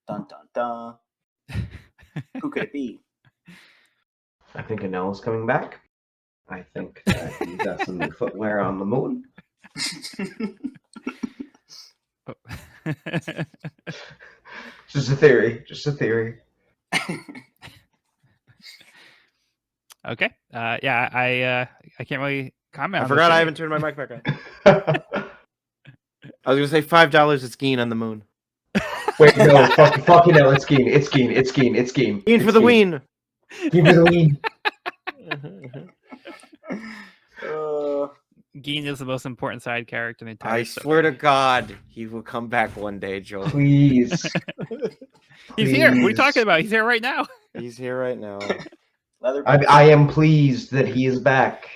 Dun dun dun. Who could it be? I think Anel's coming back. I think that he's got some new footwear on the moon. Just a theory. Okay. Yeah, I can't really comment. I on forgot this I yet. haven't turned my mic back on. I was gonna say $5 is skiing on the moon. Wait, no, fucking hell, it's Geen. It's Geen. Skiing for the ween. Geen for the ween. Geen is the most important side character in the entire I story. swear to God, he will come back one day, Joel. Please. He's here. What are you Please. talking about? He's here right now. He's here right now. I am pleased that he is back.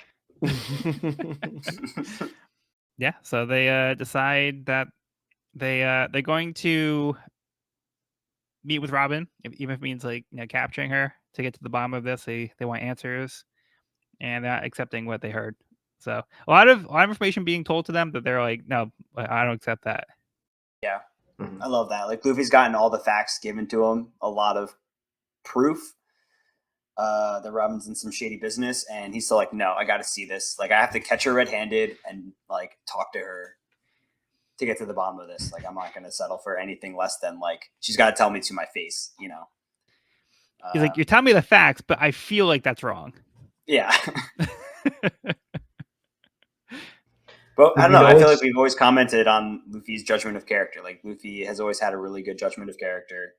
Yeah, so they decide that they're going to meet with Robin, even if it means like capturing her to get to the bottom of this. They want answers, and they're not accepting what they heard. So a lot of information being told to them that they're like, no, I don't accept that. Yeah, I love that. Like Luffy's gotten all the facts given to him, a lot of proof that Robin's in some shady business, and he's still like, no, I got to see this. Like I have to catch her red-handed and like talk to her to get to the bottom of this. Like I'm not going to settle for anything less than like she's got to tell me to my face, you know. He's like, you're telling me the facts, but I feel like that's wrong. Yeah. But I don't know. I feel like we've always commented on Luffy's judgment of character. Like Luffy has always had a really good judgment of character,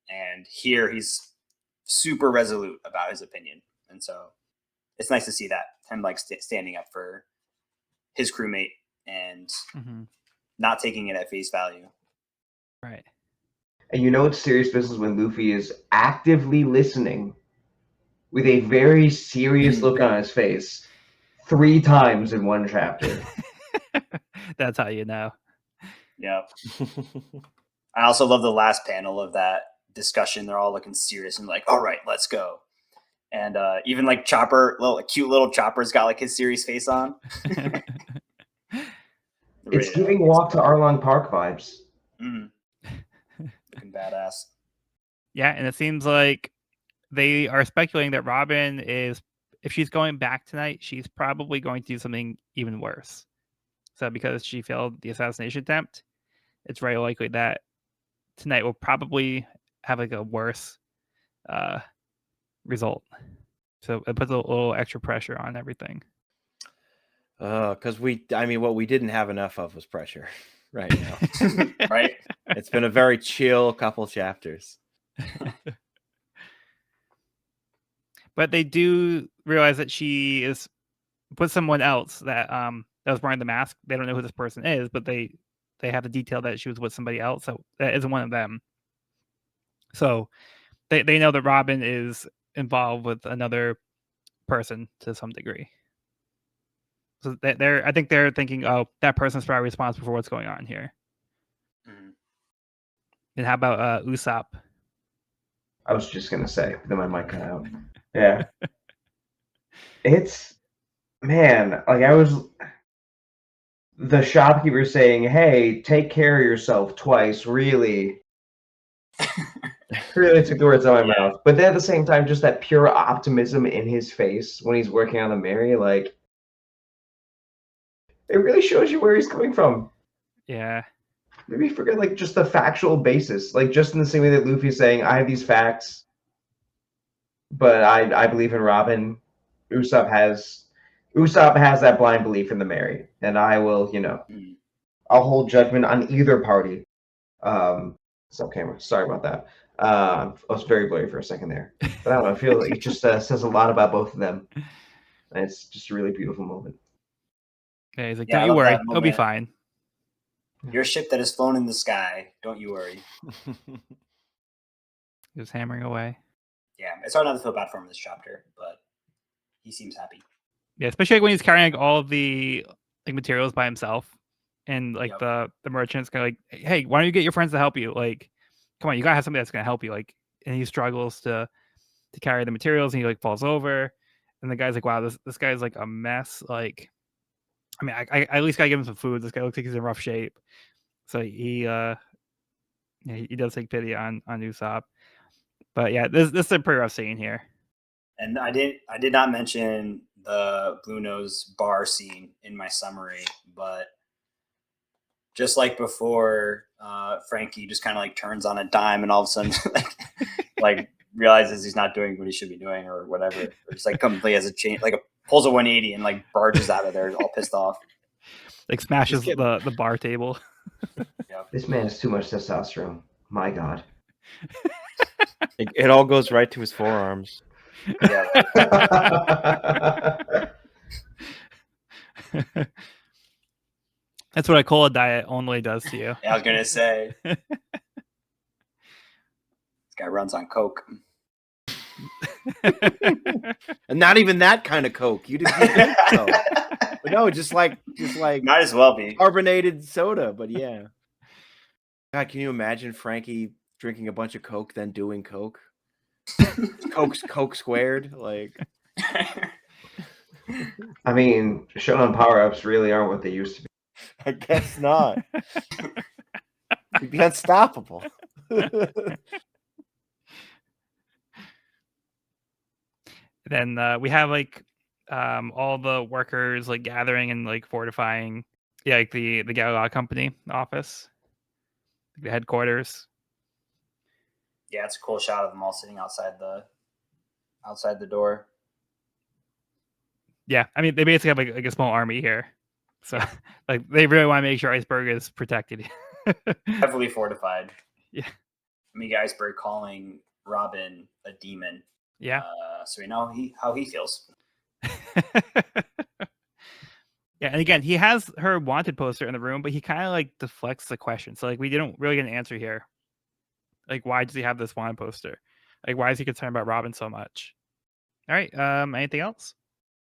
and here he's super resolute about his opinion, and so it's nice to see that him like standing up for his crewmate and not taking it at face value. Right. And you know it's serious business when Luffy is actively listening with a very serious look on his face 3 times in one chapter. That's how you know. Yeah. I also love the last panel of that discussion. They're all looking serious and like, all right, let's go. And even like Chopper, cute little Chopper's got like his serious face on. It's giving Walk to Arlong Park vibes. Looking badass. Yeah, and it seems like they are speculating that Robin is, if she's going back tonight, she's probably going to do something even worse. So because she failed the assassination attempt, it's very likely that tonight will probably have like a worse result. So it puts a little extra pressure on everything. Because what we didn't have enough of was pressure right now. Right? It's been a very chill couple chapters. But they do realize that she is with someone else that was wearing the mask. They don't know who this person is, but they have the detail that she was with somebody else, so that isn't one of them. So they know that Robin is involved with another person to some degree. So I think they're thinking, oh, that person's probably responsible for what's going on here. And how about Usopp? I was just gonna say, then my mic cut out. Yeah. It's, man, like the shopkeeper saying, hey, take care of yourself twice, really took the words out of my mouth. But then at the same time, just that pure optimism in his face when he's working on the Mary, like, it really shows you where he's coming from. Yeah. Maybe forget like just the factual basis, like just in the same way that Luffy's saying, I have these facts, but I believe in Robin. Usopp has that blind belief in the Mary, and I will, I'll hold judgment on either party. So camera, sorry about that. I was very blurry for a second there, but I don't know. I feel like it just says a lot about both of them, and it's just a really beautiful moment. Yeah, he's like, don't you worry, it'll be fine. Your ship that has flown in the sky, don't you worry. Just hammering away. Yeah, it's hard not to feel bad for him in this chapter, but he seems happy. Yeah, especially when he's carrying all of the like materials by himself, and like the merchant's kind of like, hey, why don't you get your friends to help you? Like, come on, you gotta have somebody that's gonna help you. Like, and he struggles to carry the materials, and he like falls over, and the guy's like, wow, this guy's like a mess. Like, I mean, I at least gotta give him some food. This guy looks like he's in rough shape. So he does take pity on Usopp. But yeah, this is a pretty rough scene here. And I did not mention the Blue Nose bar scene in my summary, but just like before, Frankie just kind of like turns on a dime and all of a sudden like realizes he's not doing what he should be doing or whatever. Or just like completely has a change, like pulls a 180 and like barges out of there all pissed off. Like smashes the bar table. This man has too much testosterone. My God. It all goes right to his forearms. Yeah. That's what a cola diet only does to you. Yeah, I was gonna say. This guy runs on Coke. And not even that kind of Coke. You didn't think so. But no, just like Might as well be. carbonated soda. But yeah. God, can you imagine Frankie drinking a bunch of Coke, then doing Coke? Coke squared. Like, I mean, Shonen power-ups really aren't what they used to be. I guess not. He'd be unstoppable. Then we have like all the workers like gathering and like fortifying, yeah, like the Galileo company office, the headquarters. Yeah, it's a cool shot of them all sitting outside the door. Yeah, I mean they basically have like a small army here, so like they really want to make sure Iceberg is protected. Heavily fortified. Yeah. I mean, Iceberg calling Robin a demon. Yeah. So we know how he feels. Yeah, and again, he has her wanted poster in the room, but he kind of like deflects the question. So like we didn't really get an answer here. Like, why does he have this wanted poster? Like, why is he concerned about Robin so much? All right. Anything else?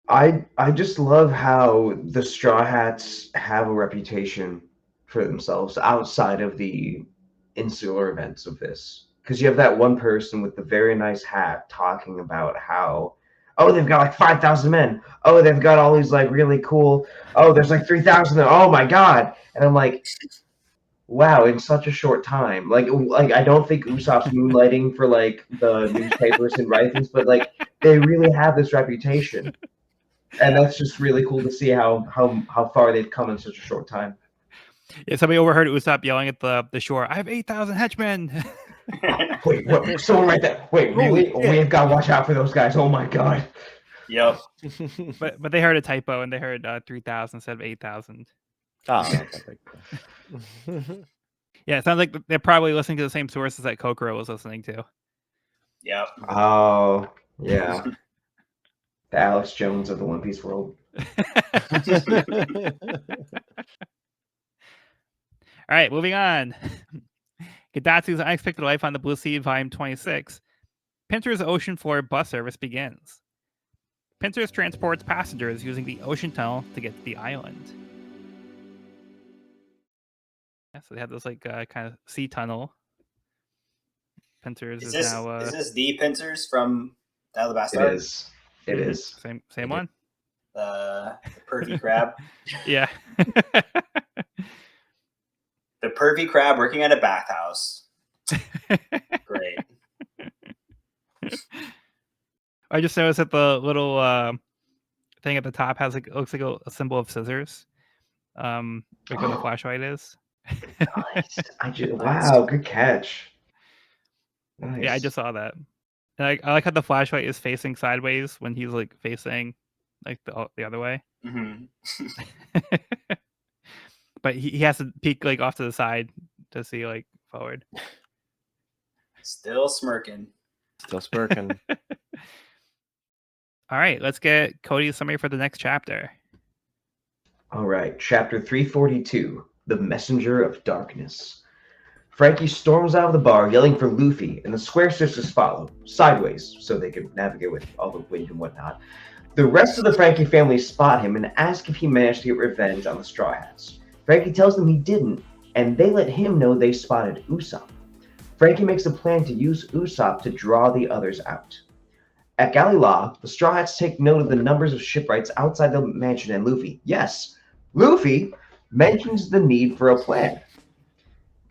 I just love how the Straw Hats have a reputation for themselves outside of the insular events of this. Because you have that one person with the very nice hat talking about how, oh, they've got like 5,000 men. Oh, they've got all these like really cool. Oh, there's like 3,000. Oh my God! And I'm like, wow, in such a short time. Like I don't think Usopp's moonlighting for like the newspapers and writings, but like they really have this reputation. And that's just really cool to see how far they've come in such a short time. Yeah, somebody overheard Usopp yelling at the shore, I have 8,000 henchmen. Wait, what? Someone right there. Wait, really? Oh, we have got to watch out for those guys. Oh my God. Yep. But they heard a typo and they heard 3,000 instead of 8,000. Oh, yeah, it sounds like they're probably listening to the same sources that Kokoro was listening to. Yep. Oh, yeah. The Alex Jones of the One Piece world. All right, moving on. Gadatsu's Unexpected Life on the Blue Sea, Volume 26. Pinter's ocean floor bus service begins. Pinter's transports passengers using the ocean tunnel to get to the island. Yeah, so they have this like kind of sea tunnel. Pinter's is now. Is this the Pincers from Alabasta? It is. It is. Same one. The pervy crab. Yeah. The pervy crab working at a bathhouse. Great. I just noticed that the little thing at the top has like looks like a symbol of scissors. Like where the flashlight is. Nice. Wow, good catch. Nice. Yeah, I just saw that. And I like how the flashlight is facing sideways when he's like facing like the other way. Mm-hmm. But he has to peek like off to the side to see like forward. Still smirking. All right, let's get Cody's summary for the next chapter. All right, chapter 342, The Messenger of Darkness. Frankie storms out of the bar yelling for Luffy, and the Square Sisters follow, sideways, so they can navigate with all the wind and whatnot. The rest of the Frankie family spot him and ask if he managed to get revenge on the Straw Hats. Frankie tells them he didn't, and they let him know they spotted Usopp. Frankie makes a plan to use Usopp to draw the others out. At Galileo, the Straw Hats take note of the numbers of shipwrights outside the mansion, and Luffy, yes, Luffy, mentions the need for a plan.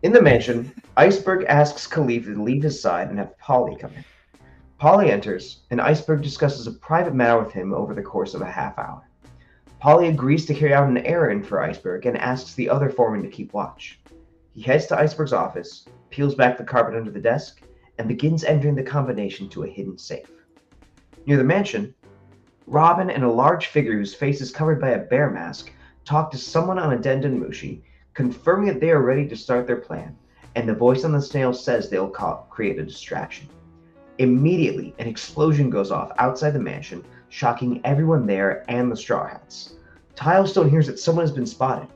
In the mansion, Iceberg asks Khalif to leave his side and have Polly come in. Polly enters, and Iceberg discusses a private matter with him over the course of a half hour. Polly agrees to carry out an errand for Iceberg and asks the other foreman to keep watch. He heads to Iceberg's office, peels back the carpet under the desk, and begins entering the combination to a hidden safe. Near the mansion, Robin and a large figure whose face is covered by a bear mask talk to someone on a Denden Mushi, confirming that they are ready to start their plan, and the voice on the snail says they'll create a distraction. Immediately, an explosion goes off outside the mansion, shocking everyone there and the Straw Hats. Tilestone hears that someone has been spotted.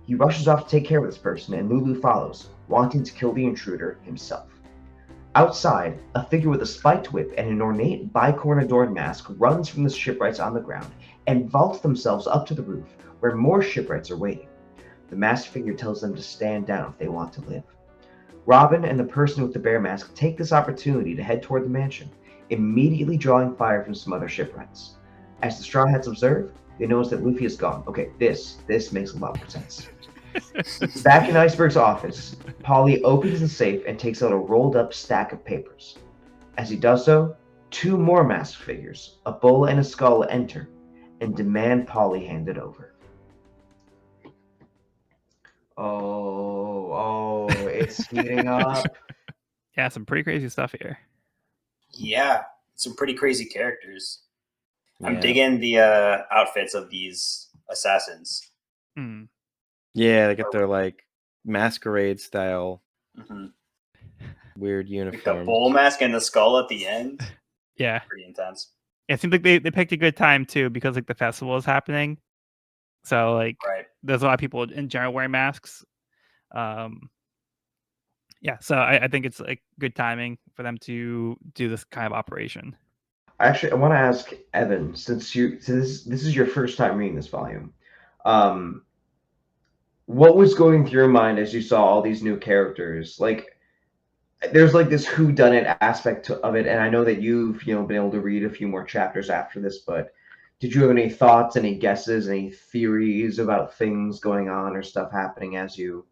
He rushes off to take care of this person, and Lulu follows, wanting to kill the intruder himself. Outside, a figure with a spiked whip and an ornate bicorn adorned mask runs from the shipwrights on the ground and vaults themselves up to the roof, where more shipwrights are waiting. The masked figure tells them to stand down if they want to live. Robin and the person with the bear mask take this opportunity to head toward the mansion, immediately drawing fire from some other shipwrights. As the Straw Hats observe, they notice that Luffy is gone. Okay, this makes a lot more sense. Back in Iceberg's office, Polly opens the safe and takes out a rolled-up stack of papers. As he does so, two more masked figures, a bull and a skull, enter and demand Polly hand it over. Oh, it's heating up. Yeah, some pretty crazy stuff here. Yeah, some pretty crazy characters. I'm Yeah. digging the outfits of these assassins. Mm. Yeah, they got their like masquerade style Mm-hmm. weird Like the uniforms. bull mask and the skull at the end. Yeah. Pretty intense. It seems like they picked a good time too, because like the festival is happening. So like Right. there's a lot of people in general wearing masks. Yeah, so I think it's like good timing for them to do this kind of operation. Actually, I want to ask Evan, since this is your first time reading this volume, what was going through your mind as you saw all these new characters? Like, there's like this whodunit aspect of it, and I know that you've been able to read a few more chapters after this, but did you have any thoughts, any guesses, any theories about things going on or stuff happening as you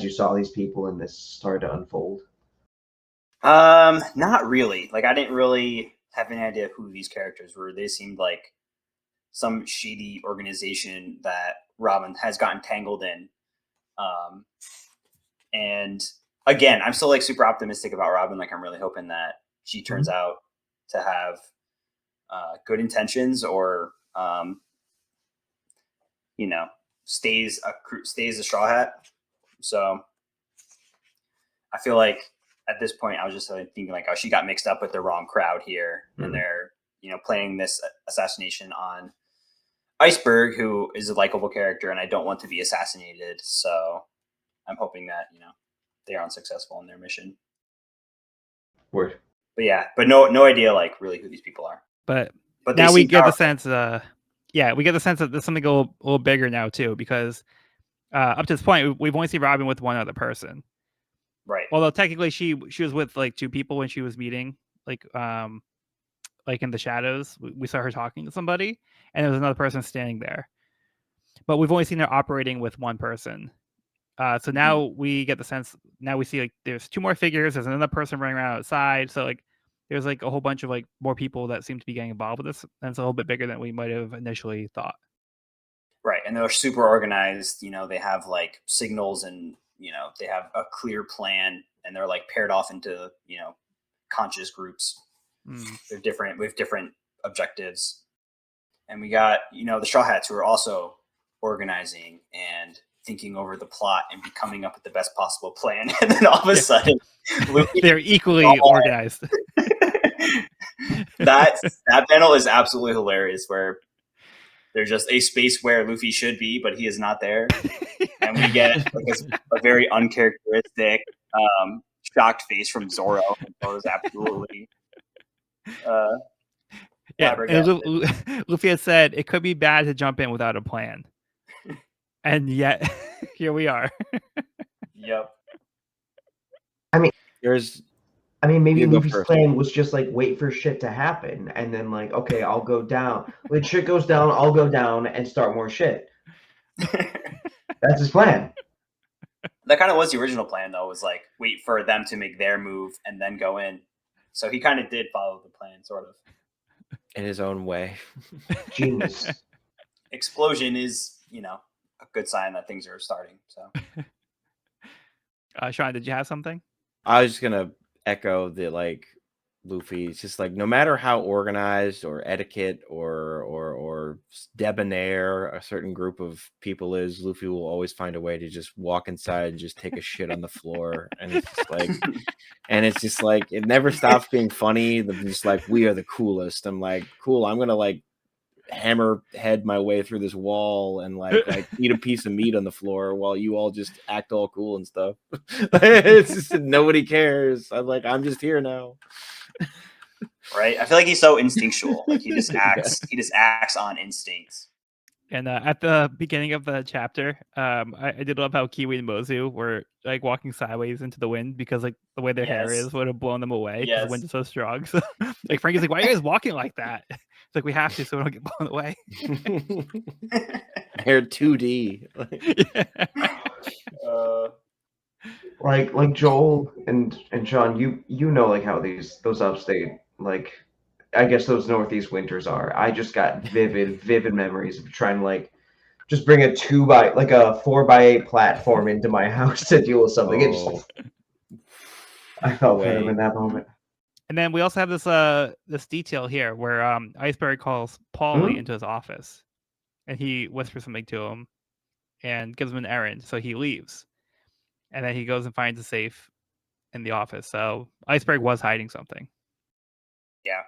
saw these people and this started to unfold? Not really. Like, I didn't really have any idea who these characters were. They seemed like some shady organization that Robin has gotten tangled in. And again, I'm still like super optimistic about Robin. Like, I'm really hoping that she turns out to have good intentions, or stays a Straw Hat. So I feel like at this point, I was just thinking like, oh, she got mixed up with the wrong crowd here, and they're planning this assassination on Iceberg, who is a likable character, and I don't want to be assassinated. So I'm hoping that they are unsuccessful in their mission. Word. But yeah, but no idea like really who these people are. But they now we seem get the powerful. sense, we get the sense that there's something a little bigger now too, because up to this point we've only seen Robin with one other person. Right. Although technically she was with like two people when she was meeting, like in the shadows. We saw her talking to somebody, and there was another person standing there. But we've only seen her operating with one person. So now we get the sense. Now we see like there's two more figures. There's another person running around outside. So like there's like a whole bunch of like more people that seem to be getting involved with this, and it's a little bit bigger than we might have initially thought. Right, and they're super organized. They have like signals, and they have a clear plan, and they're like paired off into conscious groups. They're different with different objectives, and we got the Straw Hats, who are also organizing and thinking over the plot and be coming up with the best possible plan. And then all of a sudden, they're equally organized. that panel is absolutely hilarious, where there's just a space where Luffy should be, but he is not there. And we get like a very uncharacteristic shocked face from Zoro. Zoro is absolutely and Luffy has said it could be bad to jump in without a plan. And yet, here we are. Yep. Maybe Luffy's plan was just like wait for shit to happen, and then like, okay, I'll go down. When shit goes down, I'll go down and start more shit. That's his plan. That kind of was the original plan, though. Was like wait for them to make their move and then go in. So he kind of did follow the plan, sort of, in his own way. Genius. Explosion is, a good sign that things are starting. So, Sean, did you have something? I was just gonna echo that, like, Luffy, it's just like no matter how organized or etiquette or debonair a certain group of people is, Luffy will always find a way to just walk inside and just take a shit on the floor. And it's just like it never stops being funny. They're just like, we are the coolest. I'm like, cool, I'm gonna like hammerhead my way through this wall and like eat a piece of meat on the floor while you all just act all cool and stuff. It's just nobody cares. I'm just here now. Right? I feel like he's so instinctual. Like he just acts on instincts. And at the beginning of the chapter, I did love how Kiwi and Mozu were like walking sideways into the wind because like the way their hair is would have blown them away because the wind is so strong. So like Frankie's like, "Why are you guys walking like that?" It's like we have to so we don't get blown away. Hair 2D. Like Joel and Sean, you know like how those upstate, like I guess those Northeast winters are. I just got vivid memories of trying to like just bring a 4x8 platform into my house to deal with something. I felt for him in that moment. And then we also have this detail here where Iceberg calls Paulie into his office, and he whispers something to him, and gives him an errand. So he leaves, and then he goes and finds a safe in the office. So Iceberg was hiding something. Yeah,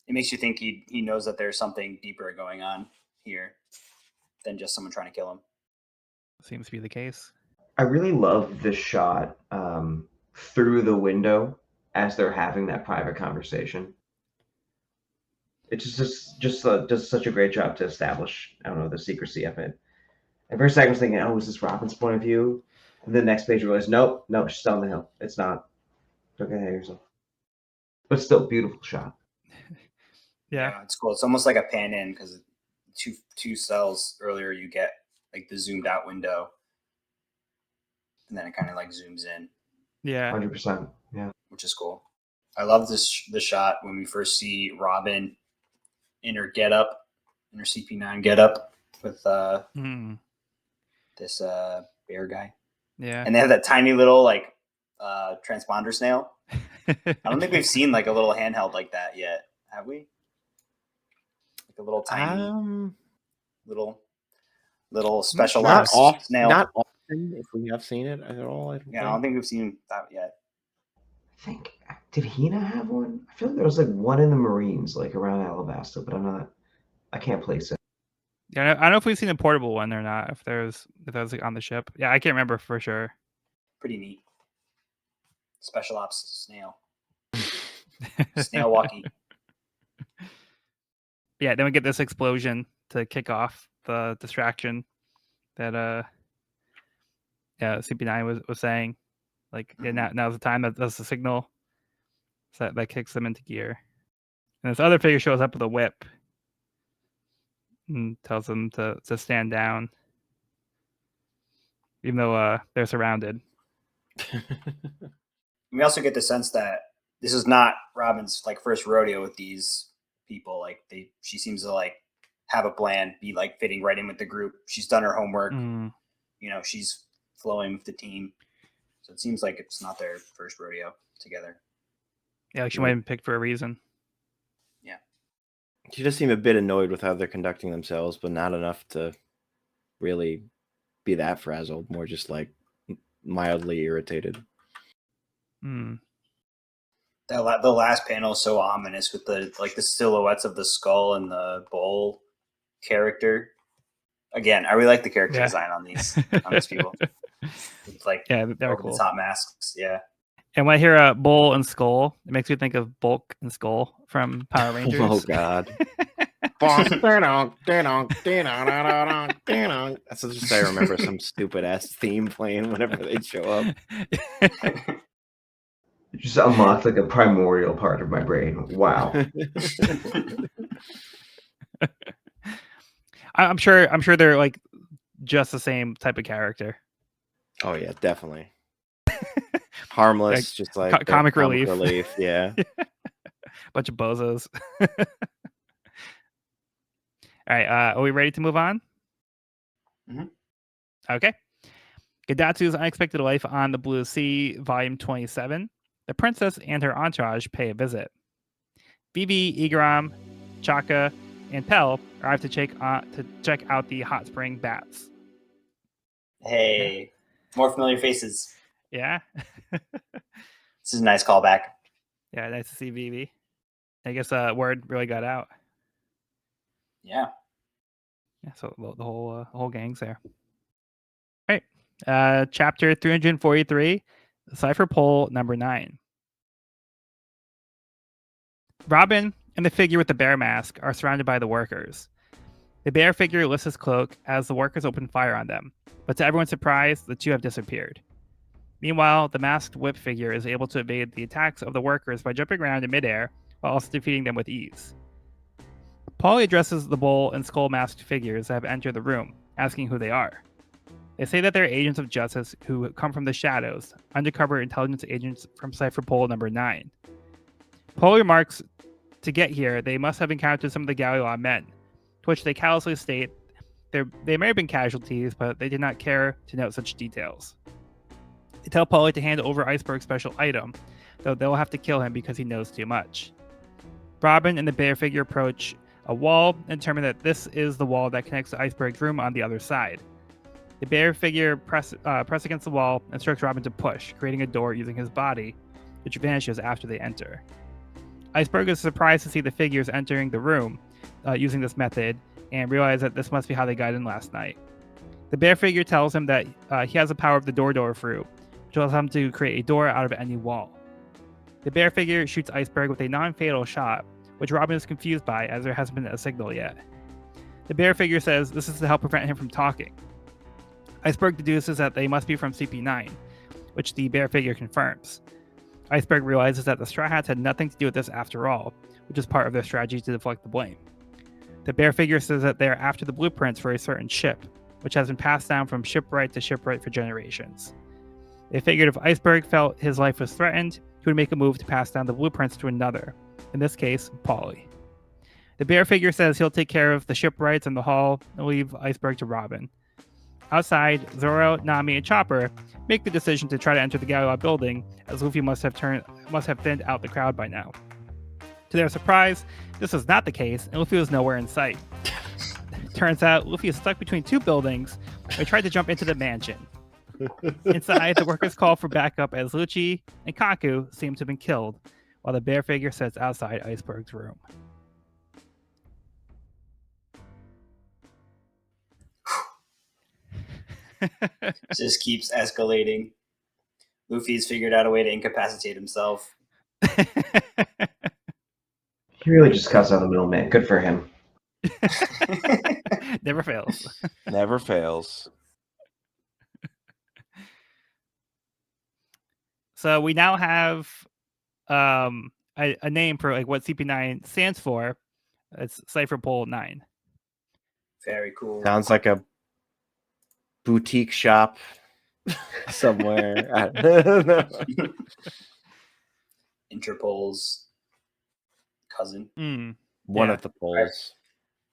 it makes you think he knows that there's something deeper going on here than just someone trying to kill him. Seems to be the case. I really love the shot through the window as they're having that private conversation. It just does such a great job to establish, I don't know, the secrecy of it. At first I was thinking, oh, is this Robin's point of view? And the next page I realized, no, she's on the hill. It's not. Don't get ahead of yourself. But still, beautiful shot. Yeah, it's cool. It's almost like a pan in because two cells earlier you get like the zoomed out window, and then it kind of like zooms in. Yeah, 100%. Yeah, which is cool. I love the shot when we first see Robin in her getup, in her CP9 getup with this bear guy. Yeah, and they have that tiny little like transponder snail. I don't think we've seen like a little handheld like that yet, have we? Like a little tiny, little special ops snail. Not often, if we have seen it at all. I don't think we've seen that yet. I think, did Hina have one? I feel like there was like one in the Marines, like around Alabasta, but I can't place it. Yeah, I don't know if we've seen a portable one or not. If that was like on the ship. Yeah, I can't remember for sure. Pretty neat. Special ops snail. Snail walkie. Yeah, then we get this explosion to kick off the distraction that CP9 was saying. Like, now's the time. That's the signal that kicks them into gear. And this other figure shows up with a whip and tells them to stand down, even though they're surrounded. We also get the sense that this is not Robin's like first rodeo with these people. Like she seems to like have a plan, be like fitting right in with the group. She's done her homework. You know, she's flowing with the team. So it seems like it's not their first rodeo together. Yeah, like she might have been picked for a reason. Yeah. She does seem a bit annoyed with how they're conducting themselves, but not enough to really be that frazzled. More just like mildly irritated. The last panel is so ominous with the silhouettes of the skull and the bowl character. Again, I really like the character design on these people. It's like they're cool. The top masks, yeah. And when I hear Bull and Skull, it makes me think of Bulk and Skull from Power Rangers. Oh God. That's just I remember some stupid ass theme playing whenever they show up. You just unlocked like a primordial part of my brain. Wow. I'm sure they're like just the same type of character. Oh yeah, definitely. Harmless, like, just like comic relief. Yeah. Bunch of bozos. All right, are we ready to move on? Mm-hmm. Okay. Gadatsu's Unexpected Life on the Blue Sea, Volume 27. The princess and her entourage pay a visit. Vivi, Igaram, Chaka, and Pell arrive to check out the hot spring baths. Hey, more familiar faces. Yeah. This is a nice callback. Yeah, nice to see Vivi. I guess word really got out. Yeah. Yeah, so the whole gang's there. All right. Chapter 343, Cipher Pol No. 9. Robin and the figure with the bear mask are surrounded by the workers. The bear figure lifts his cloak as the workers open fire on them, but to everyone's surprise, the two have disappeared. Meanwhile, the masked whip figure is able to evade the attacks of the workers by jumping around in midair while also defeating them with ease. Polly addresses the bull and skull masked figures that have entered the room, asking who they are. They say that they're agents of justice who come from the shadows, undercover intelligence agents from Cipher Pol No. 9. Polly remarks to get here, they must have encountered some of the Galileo men, to which they callously state they may have been casualties, but they did not care to note such details. They tell Polly to hand over Iceberg's special item, though they'll have to kill him because he knows too much. Robin and the bear figure approach a wall and determine that this is the wall that connects to Iceberg's room on the other side. The bear figure press against the wall and instructs Robin to push, creating a door using his body, which vanishes after they enter. Iceberg is surprised to see the figures entering the room using this method and realize that this must be how they got in last night. The bear figure tells him that he has the power of the door fruit, which allows him to create a door out of any wall. The bear figure shoots Iceberg with a non-fatal shot, which Robin is confused by as there hasn't been a signal yet. The bear figure says this is to help prevent him from talking. Iceberg deduces that they must be from CP9, which the bear figure confirms. Iceberg realizes that the Straw Hats had nothing to do with this after all, which is part of their strategy to deflect the blame. The bear figure says that they are after the blueprints for a certain ship, which has been passed down from shipwright to shipwright for generations. They figured if Iceberg felt his life was threatened, he would make a move to pass down the blueprints to another, in this case, Polly. The bear figure says he'll take care of the shipwrights in the hall and leave Iceberg to Robin. Outside, Zoro, Nami, and Chopper make the decision to try to enter the Galileo building, as Luffy must have thinned out the crowd by now. To their surprise, this was not the case, and Luffy was nowhere in sight. Turns out, Luffy is stuck between two buildings and tried to jump into the mansion. Inside, the workers call for backup as Lucci and Kaku seem to have been killed, while the bear figure sits outside Iceberg's room. Just keeps escalating. Luffy's figured out a way to incapacitate himself. He really just cuts out the middleman. Good for him. Never fails. Never fails. So we now have a name for like what CP9 stands for. It's Cipher Pol 9. Very cool. Sounds like a boutique shop somewhere. Interpol's cousin. One of the poles.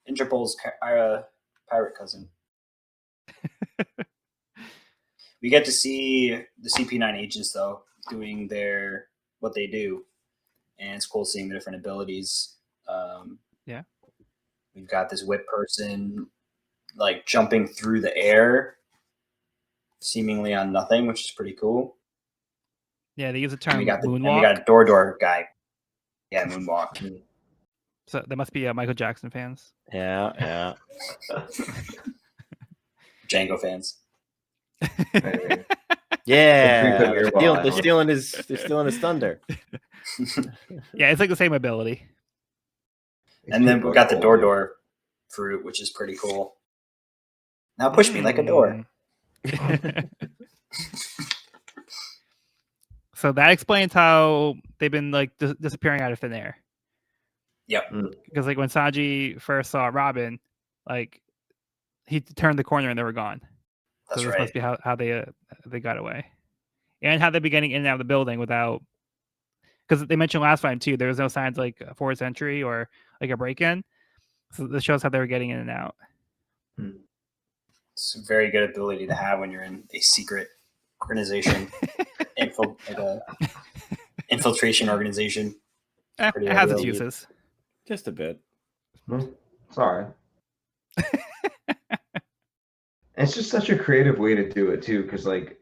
Interpol's pirate cousin. We get to see the CP9 agents though doing what they do, and it's cool seeing the different abilities. Yeah, we've got this whip person like jumping through the air, seemingly on nothing, which is pretty cool. Yeah, they use the term moonwalk. And we got a door guy. Yeah, moonwalk. So there must be Michael Jackson fans. Yeah. Django fans. Yeah, they're stealing his thunder. Yeah, it's like the same ability. And then we got the door fruit, which is pretty cool. Now push me like a door. So that explains how they've been like disappearing out of thin air. Yep. Because like when Sanji first saw Robin, like he turned the corner and they were gone. That's so this right. must be how they got away, and how they'd be getting in and out of the building without. Because they mentioned last time too, there was no signs like a forced entry or like a break-in. So this shows how they were getting in and out. It's a very good ability to have when you're in a secret organization, infiltration organization. It has its uses. Just a bit. Sorry. It's just such a creative way to do it too, because like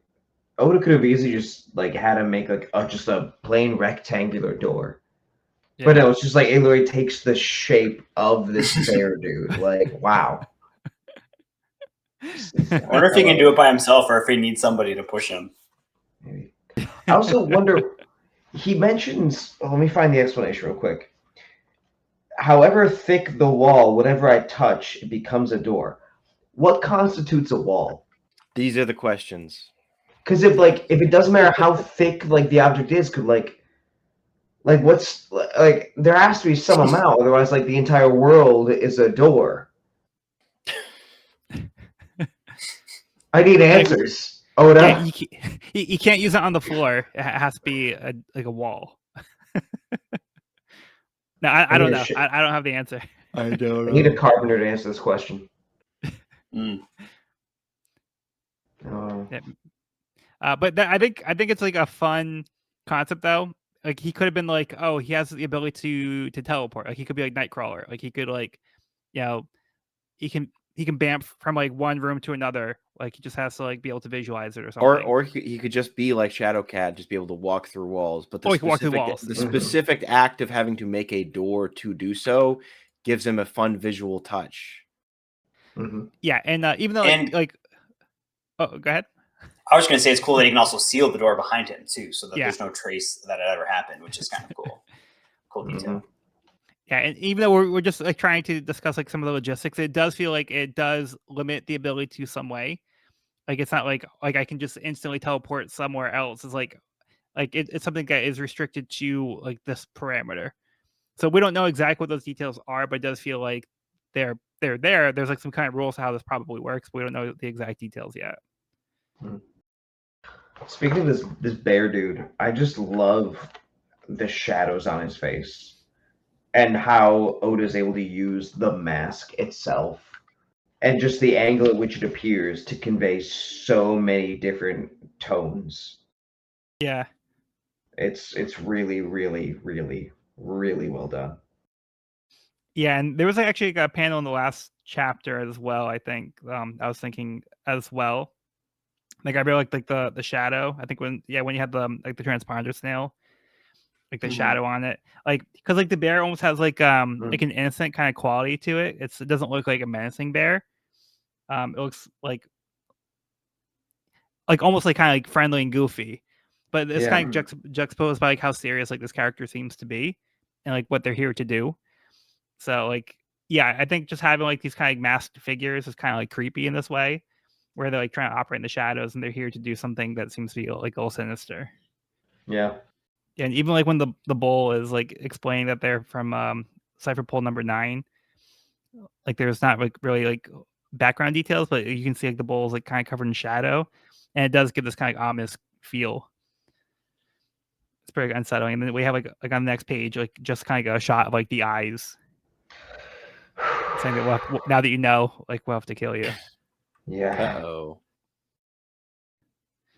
Oda could have easily just like had him make like just a plain rectangular door, Yeah. But no, it's just like it literally takes the shape of this bear dude. Like, wow. I wonder if he can do it by himself or if he needs somebody to push him. Maybe. I also wonder, he mentions, let me find the explanation real quick. However thick the wall, whatever I touch, it becomes a door. What constitutes a wall? These are the questions. Because if it doesn't matter how thick like the object is, could like what's like there has to be some amount, otherwise like the entire world is a door. I need answers. Oda. You can't use it on the floor. It has to be like a wall. No, I don't know. I don't have the answer. I don't know. I need a carpenter to answer this question. Mm. But I think it's like a fun concept though. Like he could have been like, oh, he has the ability to teleport. Like he could be like Nightcrawler. Like he could like, you know, he can bamf from like one room to another. Like he just has to like be able to visualize it or something. Or he could just be like Shadowcat, just be able to walk through walls. But he can walk through walls. The specific act of having to make a door to do so gives him a fun visual touch. Mm-hmm. Yeah, and even though oh, go ahead. I was going to say it's cool that he can also seal the door behind him too, so that Yeah. there's no trace that it ever happened, which is kind of cool. Cool detail. Mm-hmm. Yeah, and even though we're just like trying to discuss like some of the logistics, it does feel like it does limit the ability to some way. Like it's not like I can just instantly teleport somewhere else. It's like it's something that is restricted to like this parameter. So we don't know exactly what those details are, but it does feel like they're there. There's like some kind of rules how this probably works, but we don't know the exact details yet. Speaking of this bear dude, I just love the shadows on his face and how Oda's able to use the mask itself and just the angle at which it appears to convey so many different tones. Yeah. It's really, really, really, really well done. Yeah, and there was actually a panel in the last chapter as well, I think. I was thinking as well. Like I really like the shadow. I think when you had the like the transponder snail, like the shadow on it, like because like the bear almost has like like an innocent kind of quality to it. It doesn't look like a menacing bear. It looks like almost like kind of like friendly and goofy, but it's kind of juxtaposed by like how serious like this character seems to be, and like what they're here to do. So like yeah, I think just having like these kind of masked figures is kind of like creepy in this way, where they're like trying to operate in the shadows and they're here to do something that seems to be like a little sinister. Yeah. And even like when the bull is like explaining that they're from Cipher Pol No. 9, like there's not like really like background details, but you can see like the bull is like kind of covered in shadow, and it does give this kind of ominous feel. It's pretty unsettling. And then we have like on the next page, like just kind of a shot of like the eyes, saying that now that you know, like we'll have to kill you. Yeah. Uh-oh.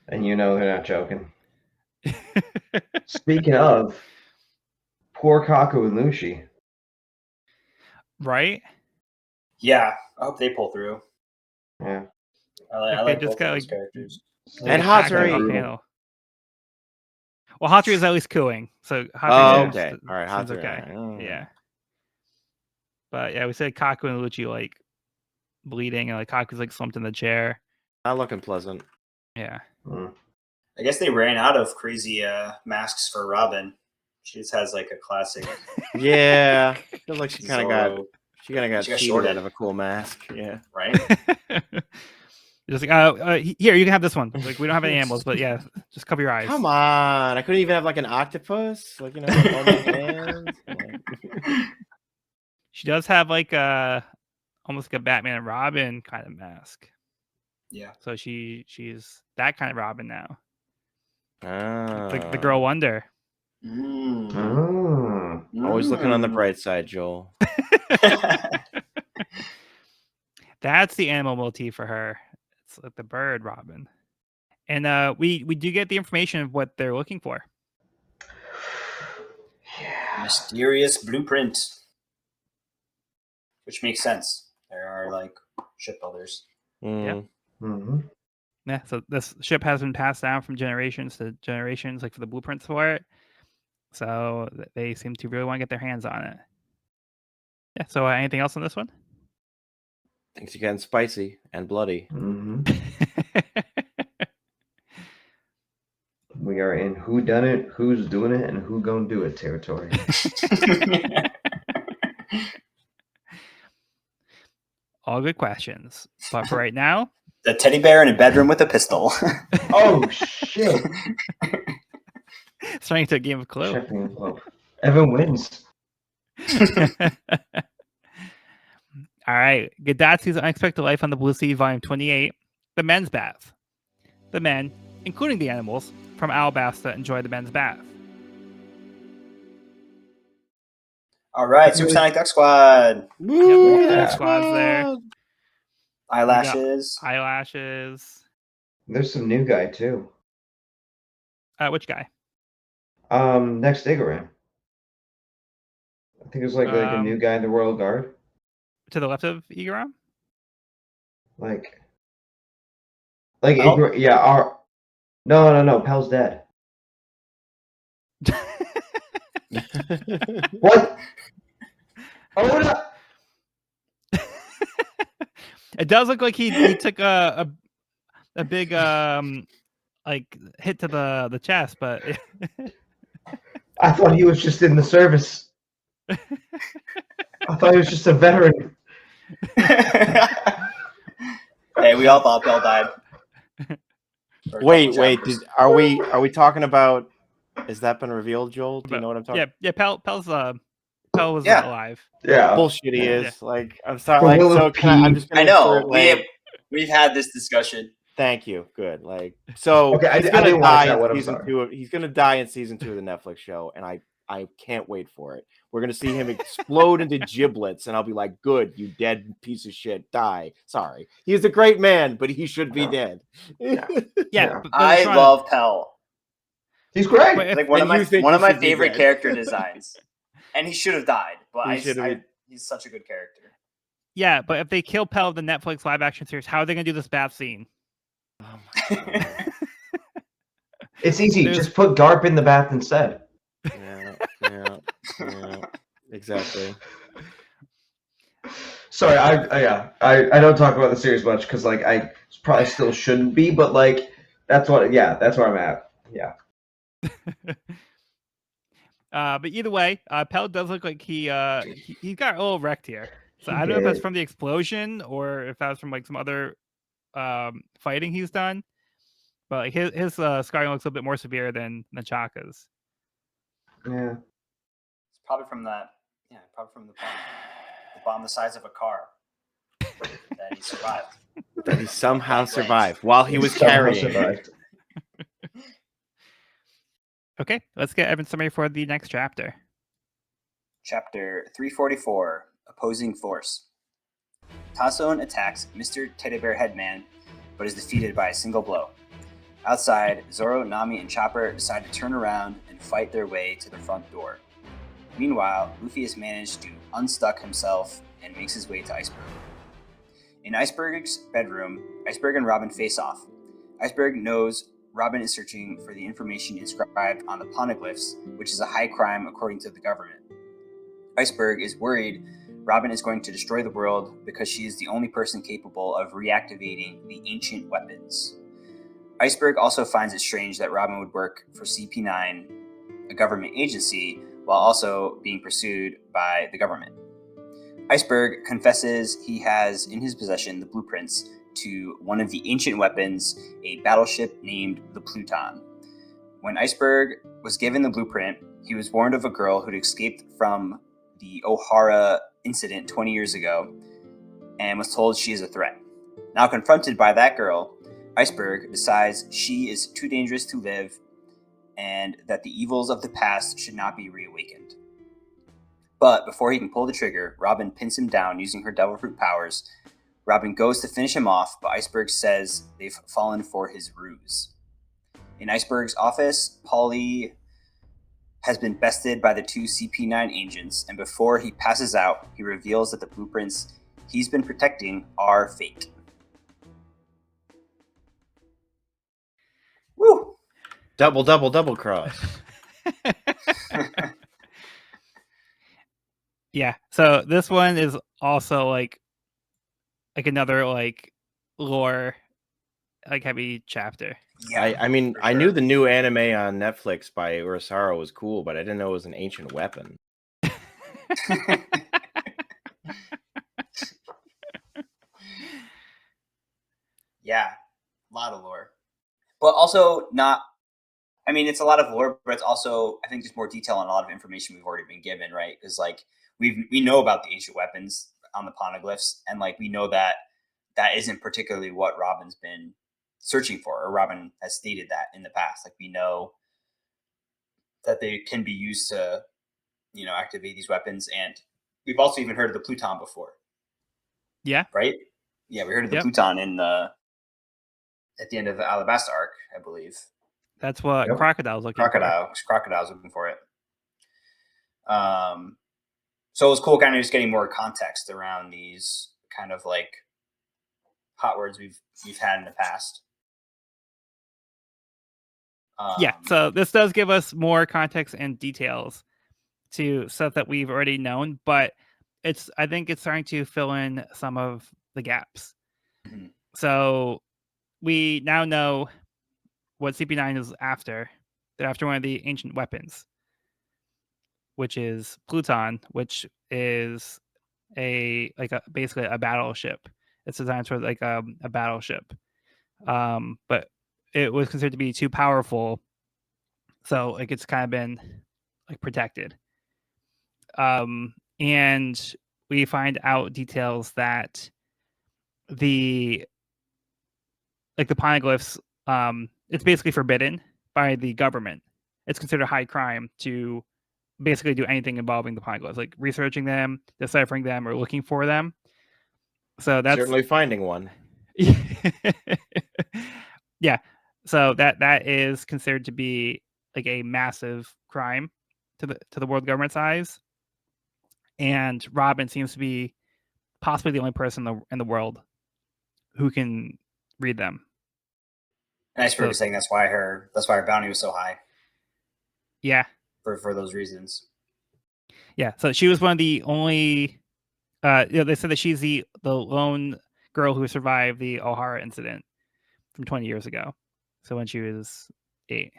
And you know they're not joking. Speaking of, poor Kaku and Lucy. Right? Yeah, I hope they pull through. Yeah. I like both of those characters. And Hatsuri. Panel. Well, Hatsuri is at least cooing, so Hatsuri okay. All right, Hatsuri. Okay. Oh. Yeah. But yeah, we said Kaku and Lucci like bleeding, and like Kaku's like slumped in the chair. Not looking pleasant. Yeah. I guess they ran out of crazy masks for Robin. She just has like a classic. Yeah, I feel like she kind of got cheated shorted out of a cool mask. Yeah, right. Just like here, you can have this one. Like we don't have any animals, but yeah, just cover your eyes. Come on, I couldn't even have like an octopus, like all my hands. She does have like almost like a Batman and Robin kind of mask. Yeah. So she's that kind of Robin now. The Oh. girl wonder. Always looking on the bright side, Joel. That's the animal motif for her. It's like the bird Robin. And we do get the information of what they're looking for. Yeah. Mysterious blueprint. Which makes sense. There are like shipbuilders. Yeah. Yeah, so this ship has been passed down from generations to generations, like for the blueprints for it. So they seem to really want to get their hands on it. Yeah. So anything else on this one? Things are getting spicy and bloody. Hmm. We are in who done it, who's doing it, and who gonna do it territory. All good questions. But for right now, The teddy bear in a bedroom with a pistol. Oh shit! starting to a game of Clue. Checking club. Evan wins. All right. Gadatsi's Unexpected Life on the Blue Sea, Volume 28. The Men's Bath. The men, including the animals, from Alabasta enjoy the men's bath. All right, Supersonic Duck Squad. Woo, Yep, Duck squad's there. Squad! Eyelashes. Eyelashes. There's some new guy too. Which guy? Next Igaram. I think it was like a new guy in the Royal Guard. To the left of Igaram? Like Pel? Igaram, yeah. No. Pel's dead. What? Oh no! It does look like he took a big like hit to the chest, but I thought he was just in the service. I thought he was just a veteran. Hey, we all thought Bell died. For a Wait. couple chapters. Are we talking about? Has that been revealed, Joel? Do you know what I'm talking? yeah. Pell was Yeah. alive. Yeah. Bullshit he Yeah. is. Like, I'm sorry. For Like, Will so of I'm P. just gonna I know. insert, like, We've had this discussion. thank you. Good. Like, so Okay, I he's gonna didn't watch die that in one, I'm season sorry. 2. He's gonna die in season 2 of the Netflix show, and I can't wait for it. We're gonna see him explode into giblets, and I'll be like, "Good, you dead piece of shit, die." Sorry, he's a great man, but he should be dead. Yeah. But I Sean, love Pell. He's great. But if- Like one of And you think my he should be favorite dead. character designs, and he should have died. But He should have he's such a good character. yeah, but if they kill Pell of the Netflix live action series, how are they gonna do this bath scene? Oh my God. It's easy. There's- Just put Garp in the bath instead. Yeah, exactly. Sorry, I don't talk about the series much because like I probably still shouldn't be, but like that's where I'm at. Yeah. But either way, Pell does look like he got a little wrecked here. So He I don't know if that's did. from the explosion or if that's from like some other fighting he's done. But like, his scarring looks a little bit more severe than Chaka's. Yeah. It's probably from that. Yeah, probably from the bomb the size of a car that he survived. That he somehow survived while he was Somehow carrying. survived. Okay, let's get Evan's summary for the next chapter. Chapter 344: Opposing Force. Tasson attacks Mr. Teddy Bear Headman, but is defeated by a single blow. Outside, Zoro, Nami, and Chopper decide to turn around and fight their way to the front door. Meanwhile, Luffy has managed to unstuck himself and makes his way to Iceberg. In Iceberg's bedroom, Iceberg and Robin face off. Iceberg knows Robin is searching for the information inscribed on the poneglyphs, which is a high crime according to the government. Iceberg is worried Robin is going to destroy the world because she is the only person capable of reactivating the ancient weapons. Iceberg also finds it strange that Robin would work for CP9, a government agency, while also being pursued by the government. Iceberg confesses he has in his possession the blueprints to one of the ancient weapons, a battleship named the Pluton. When Iceberg was given the blueprint, he was warned of a girl who'd escaped from the O'Hara incident 20 years ago and was told she is a threat. Now confronted by that girl, Iceberg decides she is too dangerous to live and that the evils of the past should not be reawakened. But before he can pull the trigger, Robin pins him down using her devil fruit powers. Robin goes to finish him off, but Iceberg says they've fallen for his ruse. In Iceberg's office, Polly has been bested by the two CP9 agents, and before he passes out, he reveals that the blueprints he's been protecting are fake. Woo! Double cross. Yeah. So this one is also like another like lore like heavy chapter. Yeah, I mean, for I knew sure. the new anime on Netflix by Urasaro was cool, but I didn't know it was an ancient weapon. Yeah, a lot of lore, but also not. I mean, it's a lot of lore, but it's also, I think, just more detail on a lot of information we've already been given, right? Because like we know about the ancient weapons on the poneglyphs, and like we know that that isn't particularly what Robin's been searching for, or Robin has stated that in the past. Like we know that they can be used to, activate these weapons, and we've also even heard of the Pluton before. Yeah. Right? Yeah, we heard of the Yep. Pluton at the end of the Alabasta arc, I believe. That's what Yep. Crocodile's looking for. Crocodile's looking for it. So it was cool kind of just getting more context around these kind of like hot words we've had in the past. Yeah, so this does give us more context and details to stuff that we've already known, but I think it's starting to fill in some of the gaps. Mhm. So we now know what CP9 is after. They're after one of the ancient weapons, which is Pluton, which is basically a battleship. It's designed for like a battleship, but it was considered to be too powerful, so like it's kind of been like protected. And we find out details that the poneglyphs, it's basically forbidden by the government. It's considered a high crime to basically do anything involving the poneglyphs, like researching them, deciphering them, or looking for them. So that's Certainly finding one. Yeah. So that is considered to be like a massive crime to the world government's eyes. And Robin seems to be possibly the only person in the world who can read them. And Iceberg is saying that's why her bounty was so high. Yeah. For those reasons. Yeah. So she was one of the only. They said that she's the lone girl who survived the O'Hara incident from 20 years ago. So when she was 8.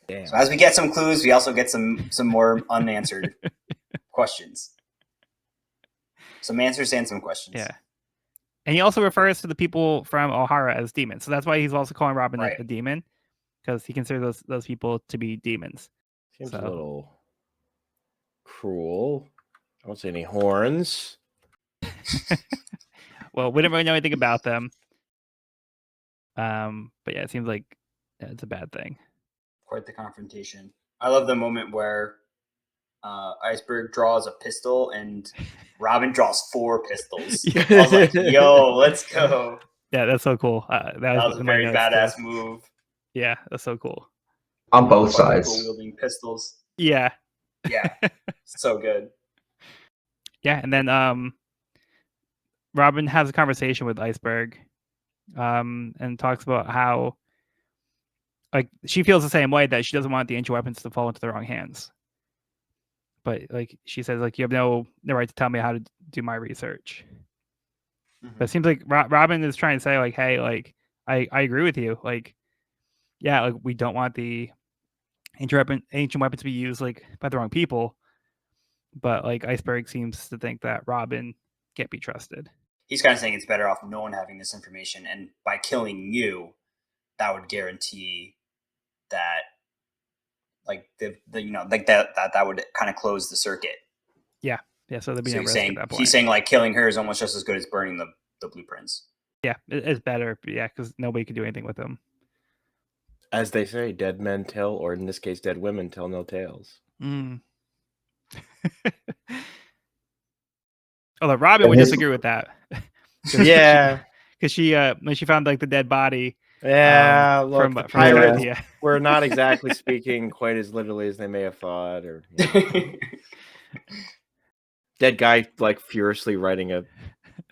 Damn. So as we get some clues, we also get some more unanswered questions. Some answers and some questions. Yeah. And he also refers to the people from O'Hara as demons. So that's why he's also calling Robin a demon, because he considers those people to be demons. Seems a little cruel. I don't see any horns. Well, we didn't really know anything about them. But yeah, it seems like it's a bad thing. Quite the confrontation. I love the moment where Iceberg draws a pistol and Robin draws 4 pistols. Yeah. I was like, yo, let's go. Yeah, that's so cool. That was a very badass move. Yeah, that's so cool. On both sides. People wielding pistols. Yeah. Yeah. So good. Yeah, and then Robin has a conversation with Iceberg, and talks about how like she feels the same way, that she doesn't want the ancient weapons to fall into the wrong hands. But like she says, like, you have no right to tell me how to do my research. Mm-hmm. But it seems like Robin is trying to say, like, hey, like I agree with you. Like, yeah, like we don't want the ancient weapons to be used like by the wrong people. But like Iceberg seems to think that Robin can't be trusted. He's kind of saying it's better off no one having this information, and by killing you, that would guarantee that, like that would kind of close the circuit. Yeah. So there'd be no risk at that point. He's saying like killing her is almost just as good as burning the blueprints. Yeah, it's better. Yeah, because nobody could do anything with them. As they say, dead men tell, or in this case, dead women tell no tales. Although Robin would disagree with that. Yeah, because she when she found like the dead body. Yeah, look, from pirates were not exactly speaking quite as literally as they may have thought, or dead guy like furiously writing a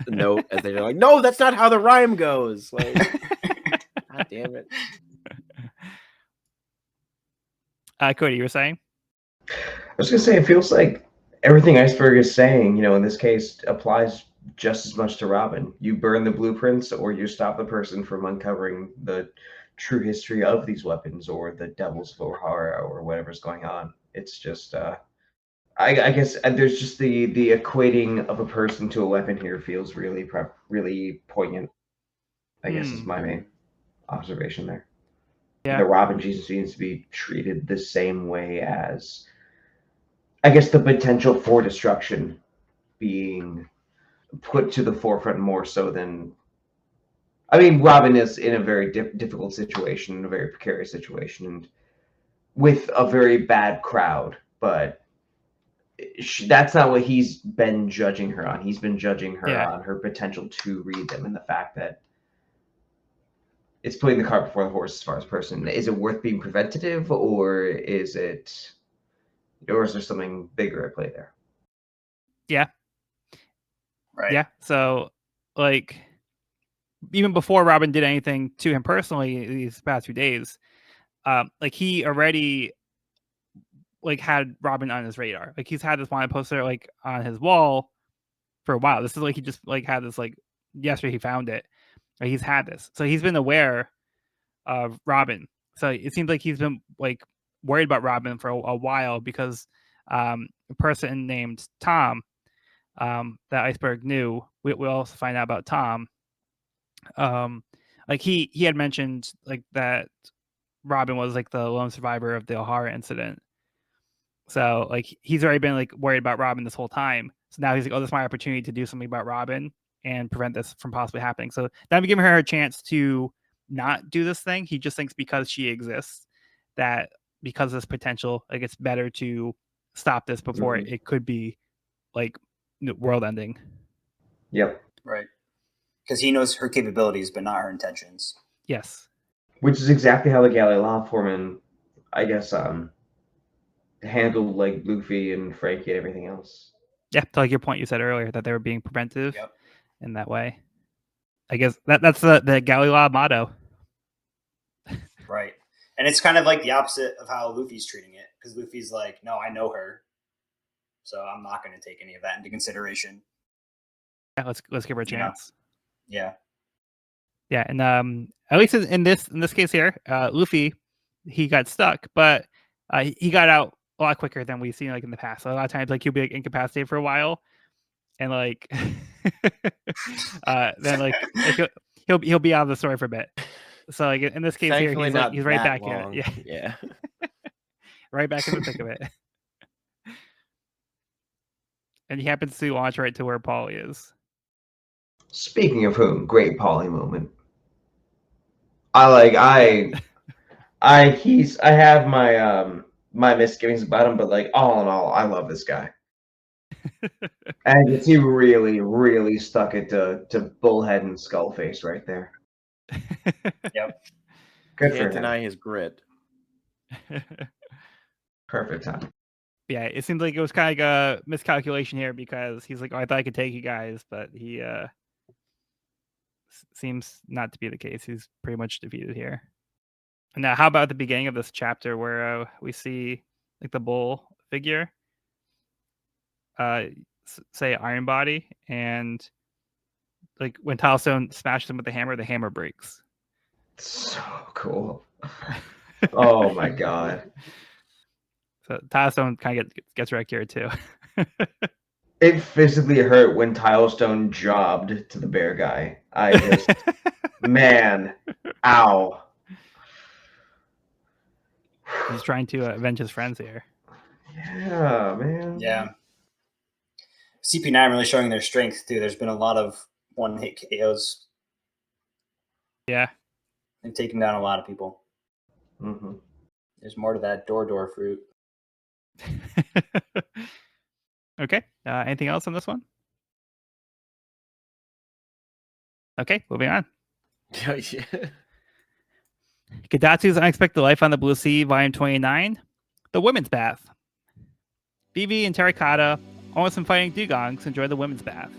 note as they're like, "No, that's not how the rhyme goes." Like, God damn it. Cody, you were saying? I was gonna say, it feels like everything Iceberg is saying, in this case, applies just as much to Robin. You burn the blueprints, or you stop the person from uncovering the true history of these weapons, or the Devil's of O'Hara, or whatever's going on. It's just, I guess there's just the equating of a person to a weapon here feels really poignant. I guess is my main observation there. Yeah. The Robin Jesus needs to be treated the same way as, I guess, the potential for destruction being put to the forefront more so than. I mean, Robin is in a very difficult situation, a very precarious situation, and with a very bad crowd, but that's not what he's been judging her on. He's been judging her on her potential to read them, and the fact that it's putting the cart before the horse as far as person. Is it worth being preventative, or is there something bigger at play there? Yeah. Right. Yeah. So, like, even before Robin did anything to him personally these past few days, like, he already like had Robin on his radar. Like, he's had this wanted poster like on his wall for a while. This is like he just like had this like yesterday he found it. Like, he's had this, so he's been aware of Robin. So it seems like he's been like worried about Robin for a while because a person named Tom that Iceberg knew. We also find out about Tom. Like he had mentioned like that Robin was like the lone survivor of the O'Hara incident. So like he's already been like worried about Robin this whole time. So now he's like, oh, this is my opportunity to do something about Robin and prevent this from possibly happening. So now I'm giving her a chance to not do this thing. He just thinks because she exists, that because of this potential, like it's better to stop this before it could be like world ending. Yep. Right. Because he knows her capabilities, but not her intentions. Yes. Which is exactly how the Galley Law Foreman, I guess, handled like Luffy and Frankie and everything else. Yeah, to like your point you said earlier that they were being preventive in that way. I guess that's the Galley Law motto. Right. And it's kind of like the opposite of how Luffy's treating it, because Luffy's like, no, I know her, so I'm not going to take any of that into consideration. Yeah, let's give her a chance. Yeah. Yeah, and at least in this case here, Luffy, he got stuck, but he got out a lot quicker than we've seen like in the past. So a lot of times, like he'll be like incapacitated for a while, and like then like he'll be out of the story for a bit. So like in this case Thankfully here, he's right back long. in it. Yeah. Right back in the thick of it. And he happens to launch right to where Polly is. Speaking of whom, great Polly moment. I have my my misgivings about him, but like all in all, I love this guy. And he really stuck it to Bullhead and Skullface right there. Yep. Good for Can't him. deny his grit. Perfect time. Yeah, it seems like it was kind of like a miscalculation here because he's like, oh, I thought I could take you guys, but he seems not to be the case. He's pretty much defeated here. And now, how about the beginning of this chapter where we see like the bull figure, say Iron Body, and like when Tilestone smashes him with the hammer breaks. So cool. Oh my god. So Tilestone kind of gets wrecked here too. It physically hurt when Tilestone jobbed to the bear guy. I just, man, ow. He's trying to avenge his friends here. Yeah, man. Yeah. CP9 really showing their strength too. There's been a lot of one-hit KOs. Yeah. And taking down a lot of people. Mm-hmm. There's more to that door fruit. Okay. Anything else on this one? Okay, moving on. Kadatsu's Unexpected Life on the Blue Sea, Volume 29, The Women's Bath. Vivi and Terracotta, almost been fighting dugongs, enjoy the women's bath.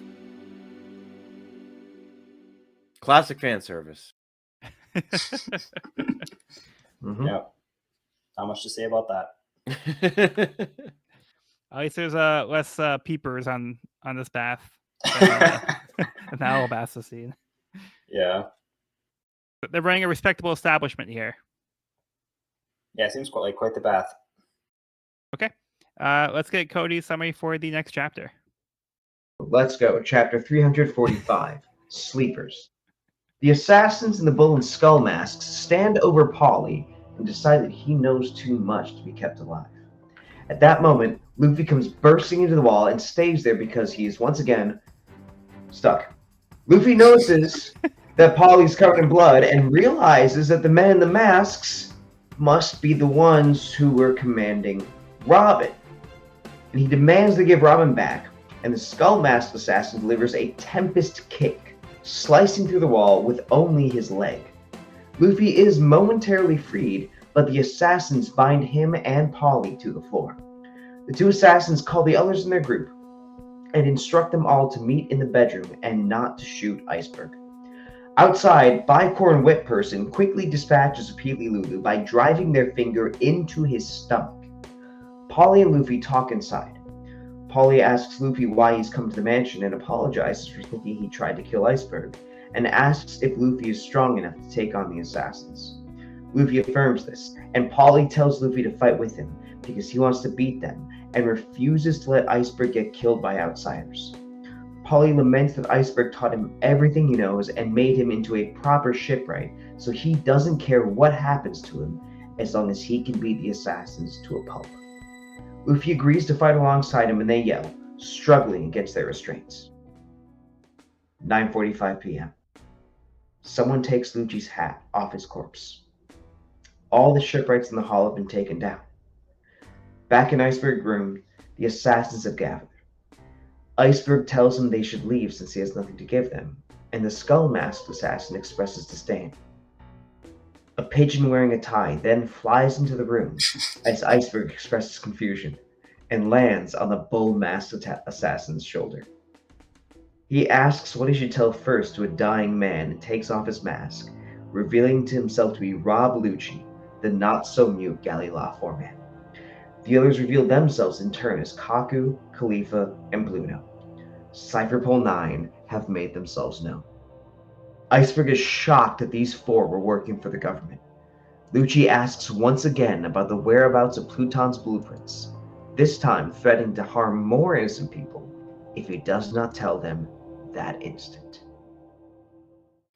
Classic fan service. Mm-hmm. Yeah. Not much to say about that. At least there's less peepers on this bath than the Alabasta scene. Yeah. But they're running a respectable establishment here. Yeah, it seems quite the bath. Okay. Let's get Cody's summary for the next chapter. Let's go. Chapter 345, Sleepers. The assassins in the bull and skull masks stand over Polly and decide that he knows too much to be kept alive. At that moment, Luffy comes bursting into the wall and stays there because he is once again stuck. Luffy notices that Polly's covered in blood and realizes that the men in the masks must be the ones who were commanding Robin. And he demands they give Robin back, and the skull masked assassin delivers a tempest kick, slicing through the wall with only his leg. Luffy is momentarily freed, but the assassins bind him and Polly to the floor. The two assassins call the others in their group and instruct them all to meet in the bedroom and not to shoot Iceberg. Outside, Bicorn Whip Person quickly dispatches Peely Lulu by driving their finger into his stomach. Polly and Luffy talk inside. Polly asks Luffy why he's come to the mansion and apologizes for thinking he tried to kill Iceberg, and asks if Luffy is strong enough to take on the assassins. Luffy affirms this, and Polly tells Luffy to fight with him because he wants to beat them and refuses to let Iceberg get killed by outsiders. Polly laments that Iceberg taught him everything he knows and made him into a proper shipwright, so he doesn't care what happens to him as long as he can beat the assassins to a pulp. Luffy agrees to fight alongside him and they yell, struggling against their restraints. 9:45 p.m. Someone takes Lucci's hat off his corpse. All the shipwrights in the hall have been taken down. Back in Iceberg's room, the assassins have gathered. Iceberg tells them they should leave since he has nothing to give them, and the skull-masked assassin expresses disdain. A pigeon wearing a tie then flies into the room as Iceberg expresses confusion and lands on the bull-masked assassin's shoulder. He asks what he should tell first to a dying man and takes off his mask, revealing to himself to be Rob Lucci, the not-so-mute Galley Law foreman. The others reveal themselves in turn as Kaku, Khalifa, and Bluno. Cipher Pol No have made themselves known. Iceberg is shocked that these four were working for the government. Lucci asks once again about the whereabouts of Pluton's blueprints, this time threatening to harm more innocent people if he does not tell them that instant.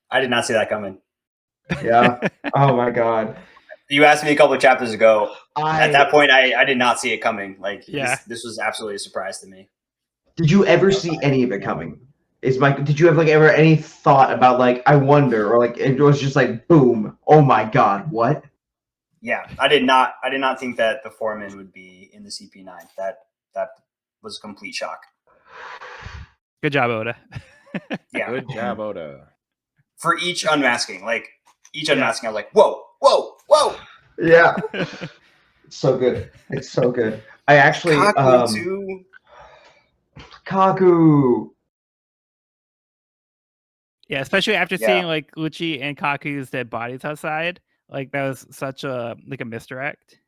I did not see that coming. Yeah. Oh my god. You asked me a couple of chapters ago. At that point, I did not see it coming. Like, this was absolutely a surprise to me. Did you ever see any of it coming? Did you have ever any thought about I wonder, or it was just boom, oh my god, what? Yeah, I did not think that the foreman would be in the CP9. That was a complete shock. Good job, Oda. Yeah. Good job, Oda. For each unmasking, I was like, whoa, whoa, whoa. Yeah. It's so good. It's so good. I actually Kaku too. Kaku. Yeah, especially after seeing Lucci and Kaku's dead bodies outside. That was such a a misdirect.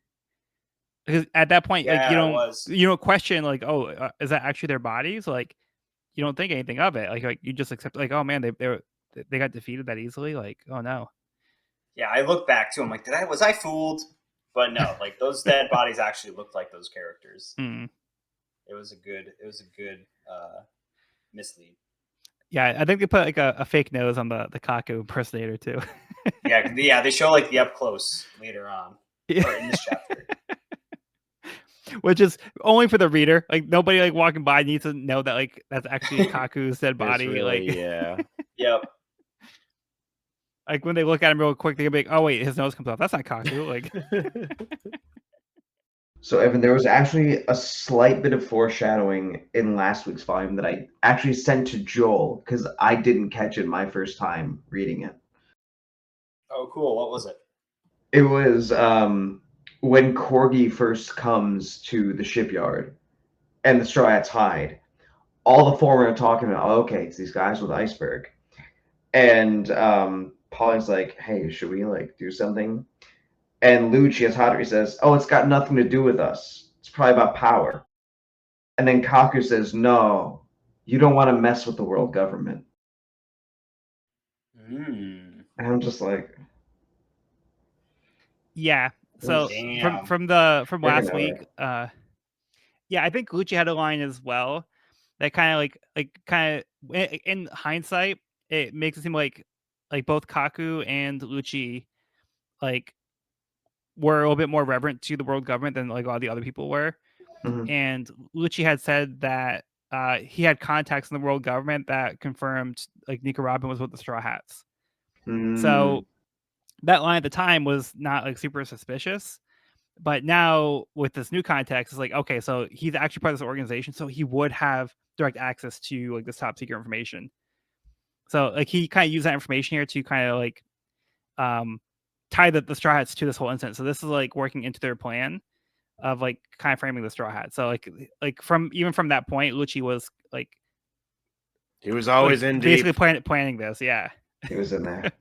Because at that point, you don't question is that actually their bodies? You don't think anything of it. You just accept oh man, they got defeated that easily. Oh no. Yeah, I look back to him was I fooled? But no, those dead bodies actually looked like those characters. Mm. It was a good mislead. Yeah, I think they put a fake nose on the Kaku impersonator too. yeah, they show the up close later on or in this chapter. Which is only for the reader. Nobody walking by needs to know that that's actually Kaku's dead body. Really, yeah. Yep. When they look at him real quick, they'll be oh wait, his nose comes off. That's not Kaku. So Evan, there was actually a slight bit of foreshadowing in last week's volume that I actually sent to Joel because I didn't catch it my first time reading it. Oh, cool. What was it? It was when Corgi first comes to the shipyard and the Straw Hats hide. All the four are talking about, okay, it's these guys with Iceberg. And Polly's like, hey, should we do something? And Lucci, as Hattori says, "Oh, it's got nothing to do with us. It's probably about power." And then Kaku says, "No, you don't want to mess with the world government." Mm. And I'm just like, Yeah. So Damn. from Freaking last out. week, yeah, I think Lucci had a line as well that kind of in hindsight, it makes it seem like both Kaku and Lucci like were a little bit more reverent to the world government than like a lot of the other people were. Mhm. And Lucci had said that he had contacts in the world government that confirmed like Nicaraguan was with the Straw Hats. So that line at the time was not like super suspicious. But now with this new context, it's like, okay, so he's actually part of this organization, so he would have direct access to like this top secret information. So like he kind of used that information here to kind of like tie the Straw Hats to this whole incident. So this is like working into their plan of like kind of framing the Straw Hat. So like from that point, Lucci was like He was always in basically deep. planning this. Yeah. He was in there.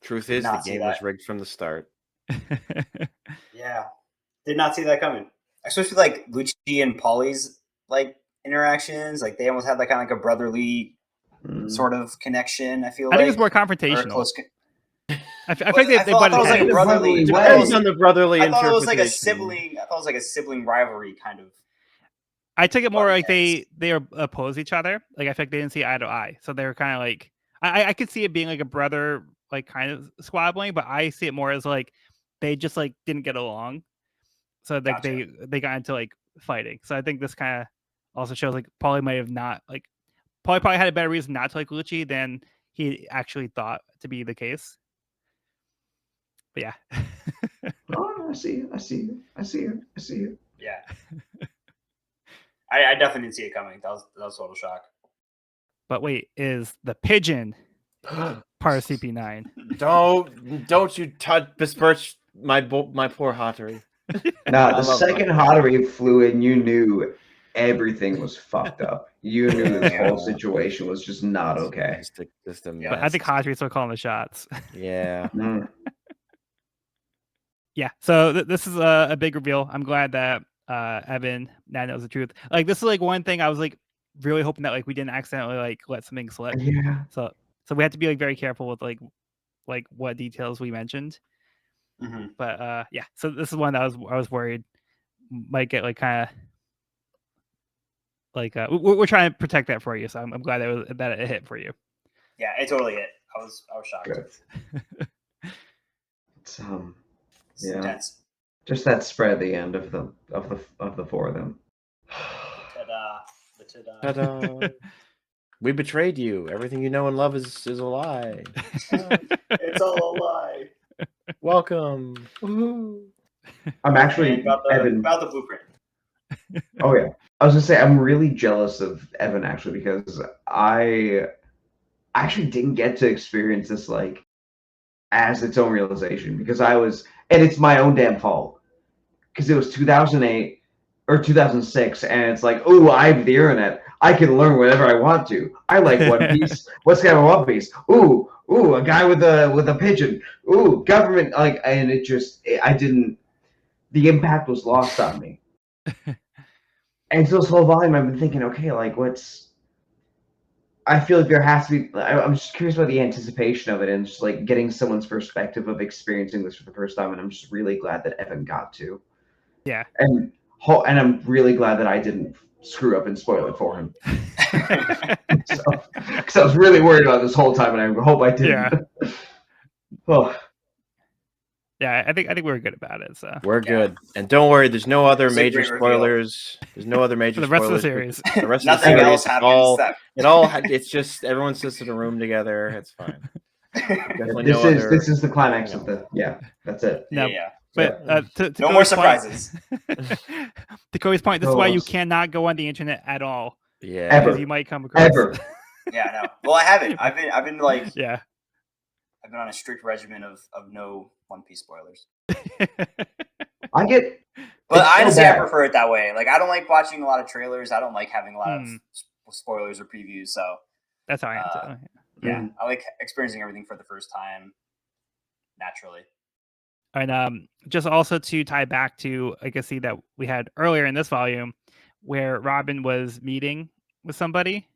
Truth Did is, the not see game was that. rigged from the start. Yeah, did not see that coming. Especially like Lucci and Paulie's like interactions. Like they almost had like kind of like a brotherly sort of connection. I feel I think like it's more or a confrontational. close. I think they thought butted it was like a heads. brotherly. Depends on the brotherly I thought it was like a interpretation. sibling. I thought it was like a sibling rivalry kind of. I took it more butting like heads. they oppose each other. Like I feel like they didn't see eye to eye, so they were kind of like I could see it being like a brother like kind of squabbling, but I see it more as like they just like didn't get along, so like Gotcha. they got into like fighting. So I think this kind of also shows like Paulie might have not like Paulie probably had a better reason not to like Lucci than he actually thought to be the case. But yeah. Oh, I see you. Yeah. I definitely didn't see it coming. That was total shock. But wait, is the pigeon part of CP9? Don't you besmirch my poor Hattori. Now, the love second Hattori flew in, you knew everything was fucked up. You knew this whole situation was just not okay. Just a mess. But I think Hattori's still calling the shots. Yeah. Yeah. So this is a big reveal. I'm glad that Evan now knows the truth. Like this is like one thing I was like really hoping that like we didn't accidentally like let something slip. Yeah. So we had to be like very careful with like what details we mentioned. Mm-hmm. But yeah. So this is one that I was worried might get like kind of like we're trying to protect that for you. So I'm glad that it hit for you. Yeah, it totally hit. I was shocked. Good. It's It's yeah. intense. Just that spread at the end of the four of them. Ta-da. The ta-da. Ta-da. We betrayed you. Everything you know and love is a lie. It's all a lie. Welcome. Woo-hoo. I'm actually about the blueprint. Oh yeah. I was gonna say I'm really jealous of Evan actually because I actually didn't get to experience this like as its own realization because and it's my own damn fault because it was 2008 or 2006 and it's like, oh, I have the internet, I can learn whatever I want to. I like One Piece. What's kind of One Piece? Ooh, a guy with a pigeon. Ooh, government, like, and the impact was lost on me. And so this whole volume I've been thinking, okay, like I feel like there has to be. I'm just curious about the anticipation of it and just like getting someone's perspective of experiencing this for the first time. And I'm just really glad that Evan got to. Yeah. And I'm really glad that I didn't screw up and spoil it for him. Because I was really worried about this whole time, and I hope I didn't. Yeah. Oh. Yeah, I think we were good about it. So we're good, and don't worry. There's no other major spoilers. There's no other major for the rest spoilers of the series. The rest Nothing of the else series, happens. it's just everyone sits in a room together. It's fine. This is the climax of the that's it. No, yeah. But to no more surprises. To Cody's point, this is why you cannot go on the internet at all. Yeah, ever. Because you might come across. Ever. Yeah, no. Well, I haven't. I've been like yeah. I've been on a strict regimen of no One Piece spoilers. I get. But honestly, I prefer it that way. Like, I don't like watching a lot of trailers. I don't like having a lot of spoilers or previews. So that's how I am too. Yeah, I like experiencing everything for the first time naturally. And just also to tie back to like a scene that we had earlier in this volume, where Robin was meeting with somebody.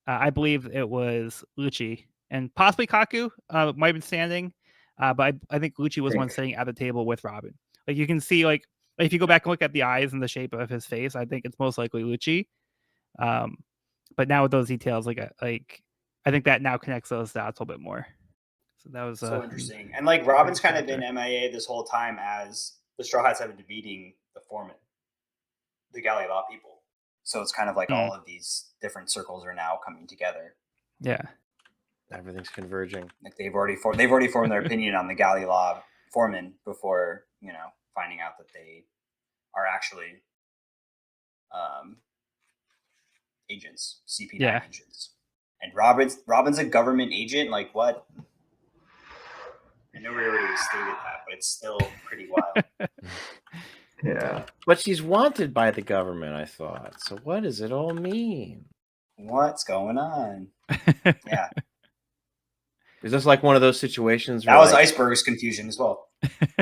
I believe it was Lucci and possibly Kaku might have been standing, but I think Lucci was one sitting at the table with Robin. Like you can see, like if you go back and look at the eyes and the shape of his face, I think it's most likely Lucci. But now with those details, like I think that now connects those dots a little bit more. So that was so interesting. And like Robin's kind of been MIA this whole time as the Straw Hats have been defeating the foreman, the Galley Law people. So it's kind of like all of these different circles are now coming together. Yeah, everything's converging. Like they've already formed their opinion on the Galley Law foreman before finding out that they are actually agents, CP9 agents. And Robin's a government agent. Like what? I know we already stated that, but it's still pretty wild. Yeah. But she's wanted by the government, I thought. So what does it all mean? What's going on? Yeah. Is this like one of those situations where that was Iceberg's confusion as well?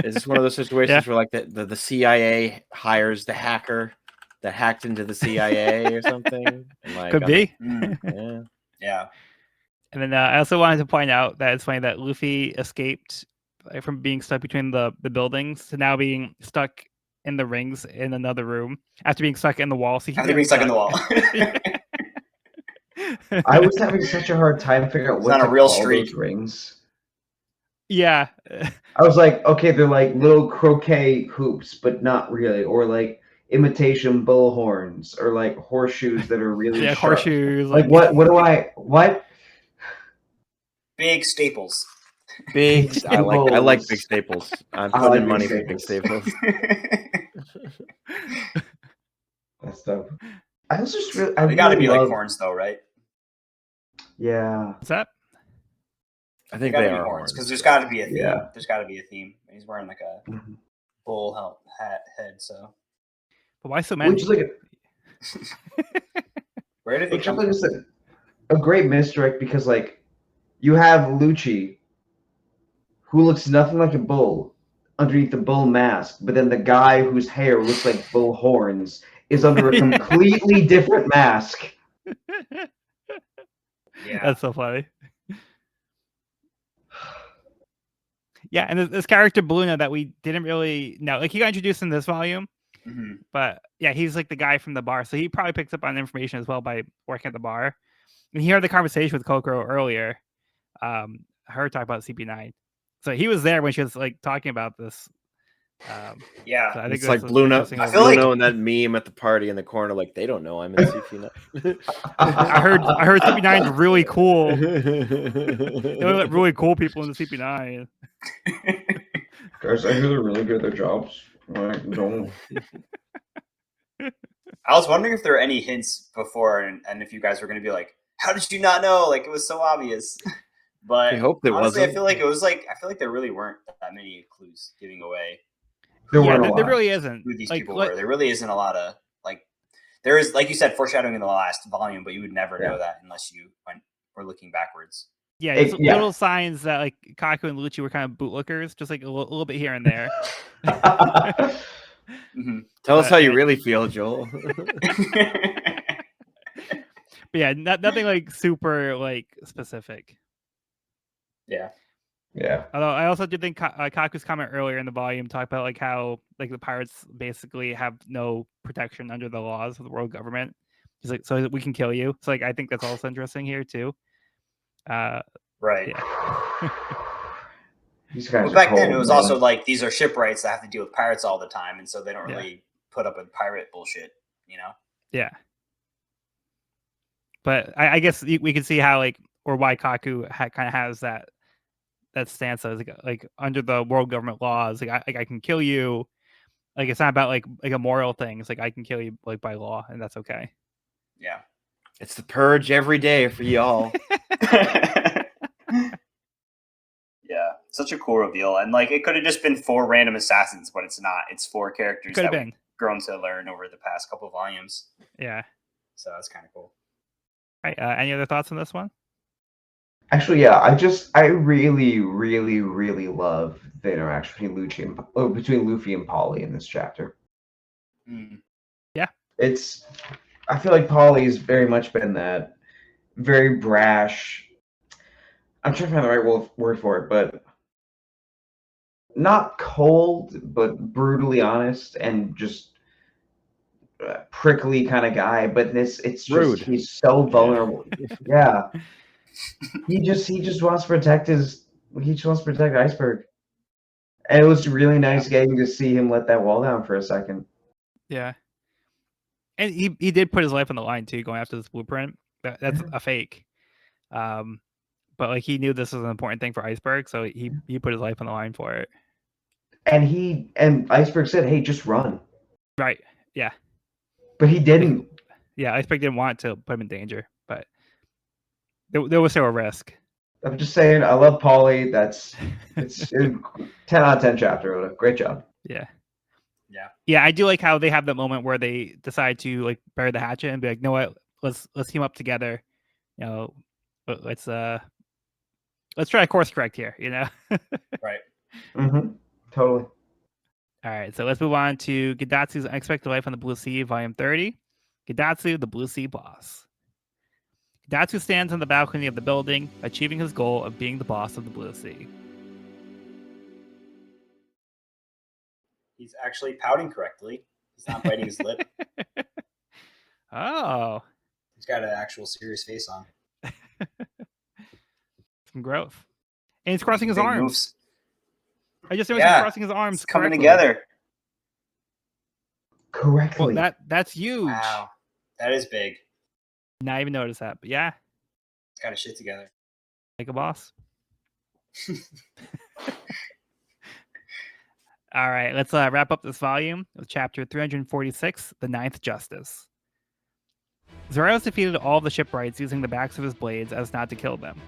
Is this one of those situations where like the CIA hires the hacker that hacked into the CIA or something? And, like, could be. Yeah. And then I also wanted to point out that it's funny that Luffy escaped from being stuck between the buildings to now being stuck in the rings in another room after being stuck in the wall. So after being stuck in the wall. I was having such a hard time figuring out what to call those rings. Yeah. I was like, okay, they're like little croquet hoops, but not really. Or like imitation bull horns, or like horseshoes that are really sharp. Horseshoes. Like what? Big staples. Big. I like big staples. I'm putting in money for big staples. That's dope. I also just really, they got to be like horns, though, right? Yeah. What's that? I think they are horns because there's got to be a theme. Yeah. There's got to be a theme. He's wearing like a bull head. So, but why so many? Which is like where did they come from? A great misdirect because like you have Lucci, who looks nothing like a bull underneath the bull mask, but then the guy whose hair looks like bull horns is under a completely different mask. Yeah, that's so funny. Yeah, and this character Baluna that we didn't really know, like he got introduced in this volume, but yeah, he's like the guy from the bar, so he probably picks up on information as well by working at the bar. And he heard the conversation with Kokoro earlier, her talk about CP9, so he was there when she was like talking about this. Yeah, so I think it's like Baluna. I feel like in that meme at the party in the corner, like they don't know I'm in CP9. I heard CP9 is really cool. They let really cool people in the CP9. Guys, I hear they're really good at their jobs. Like, don't. I was wondering if there were any hints before, and if you guys were going to be like, "How did you not know?" Like it was so obvious. But I hope there honestly, wasn't. I feel like it was like there really weren't that many clues giving away. There really isn't. Who these people were. There really isn't a lot of like. There is, like you said, foreshadowing in the last volume, but you would never know that unless you were looking backwards. Yeah, little signs that like Kaku and Lucci were kind of bootlickers, just like a little bit here and there. Tell us how you really feel, Joel. But yeah, nothing like super like specific. Yeah. Yeah. Although I also did think Kaku's comment earlier in the volume talked about like how like the pirates basically have no protection under the laws of the world government. He's like, so we can kill you. So like I think that's also interesting here too. Right. Yeah. These guys well, back then it was also like these are shipwrights that have to deal with pirates all the time, and so they don't really put up with pirate bullshit, you know? Yeah. But I guess we can see how like or why Kaku kind of has that stance as like under the world government laws, like I can kill you. Like it's not about like a moral thing. It's like I can kill you like by law, and that's okay. Yeah, it's the purge every day for y'all. Yeah, such a cool reveal, and like it could have just been 4 random assassins, but it's not. It's 4 characters that we've grown to learn over the past couple of volumes. Yeah, so that's kind of cool. All right, any other thoughts on this one? Actually, yeah, I really, really, really love the interaction between Luffy and Polly in this chapter. Mm. I feel like Polly's very much been that very brash. I'm trying to find the right word for it, but not cold, but brutally honest and just prickly kind of guy. But it's just Rude. he's so vulnerable. Yeah, he just wants to protect Iceberg. And it was really nice getting to see him let that wall down for a second. Yeah. And he did put his life on the line too, going after this blueprint. That's a fake. But like he knew this was an important thing for Iceberg, so he put his life on the line for it. And Iceberg said, "Hey, just run." Right. Yeah. But he didn't. Yeah, Iceberg didn't want to put him in danger, but there was still a risk. I'm just saying, I love Polly. It's 10 out of 10 chapter. Oda. Great job. Yeah. Yeah. Yeah, I do like how they have that moment where they decide to like bury the hatchet and be like, "No, what? Let's team up together. You know, let's try to course correct here." You know. Right. Mm-hmm. Totally. All right, so let's move on to Gidatsu's Unexpected Life on the Blue Sea, Volume 30. Gidatsu, the Blue Sea Boss. Gidatsu stands on the balcony of the building, achieving his goal of being the boss of the Blue Sea. He's actually pouting correctly. He's not biting his lip. Oh. He's got an actual serious face on. Some growth. And he's crossing his arms. Moves. I just noticed he's crossing his arms. It's coming correctly. together. Correctly. Well, that's huge. Wow. That is big. Not even noticed that, but yeah. It's got his shit together. Like a boss. All right, let's wrap up this volume with chapter 346, The Ninth Justice. Zoro's defeated all of the shipwrights using the backs of his blades as not to kill them.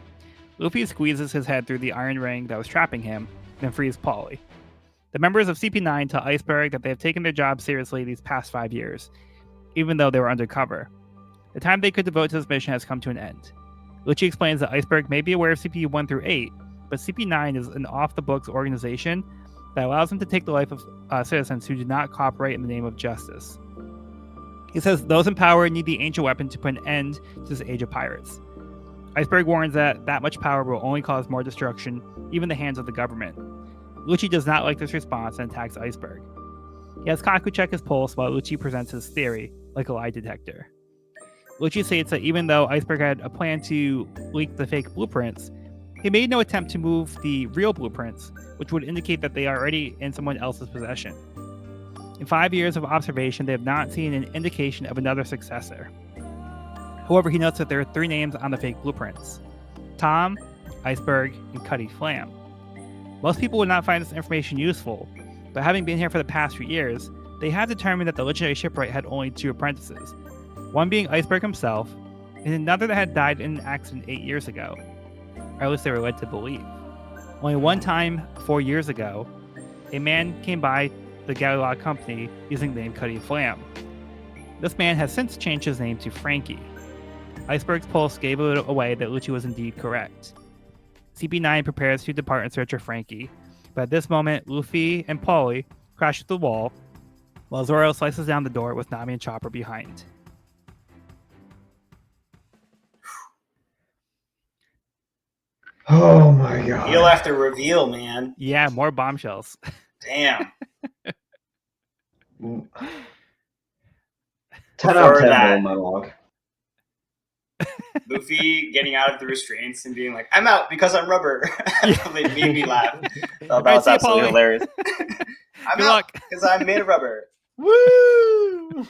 Luffy squeezes his head through the iron ring that was trapping him, then frees Polly. The members of CP9 tell Iceberg that they have taken their job seriously these past 5 years, even though they were undercover. The time they could devote to this mission has come to an end. Lucci explains that Iceberg may be aware of CP 1 through 8, but CP9 is an off-the-books organization that allows them to take the life of citizens who do not cooperate in the name of justice. He says those in power need the ancient weapon to put an end to this age of pirates. Iceberg warns that much power will only cause more destruction, even in the hands of the government. Lucci does not like this response and attacks Iceberg. He has Kaku check his pulse while Lucci presents his theory, like a lie detector. Lucci states that even though Iceberg had a plan to leak the fake blueprints, he made no attempt to move the real blueprints, which would indicate that they are already in someone else's possession. In 5 years of observation, they have not seen an indication of another successor. However, he notes that there are 3 names on the fake blueprints: Tom, Iceberg, and Cutty Flam. Most people would not find this information useful, but having been here for the past few years, they have determined that the legendary shipwright had only 2 apprentices, one being Iceberg himself, and another that had died in an accident 8 years ago, or at least they were led to believe. Only one time, 4 years ago, a man came by the Galilog company using the name Cutty Flam. This man has since changed his name to Frankie. Iceberg's pulse gave it away that Lucci was indeed correct. CP9 prepares to depart in search of Frankie, but at this moment, Luffy and Polly crash through the wall, while Zoro slices down the door with Nami and Chopper behind. Oh my god. Reveal after reveal, man. Yeah, more bombshells. Damn. 10 out of 10 monologue. Luffy getting out of the restraints and being like, "I'm out because I'm rubber." It made me laugh. That was absolutely hilarious. I'm out because I'm made of rubber. Woo!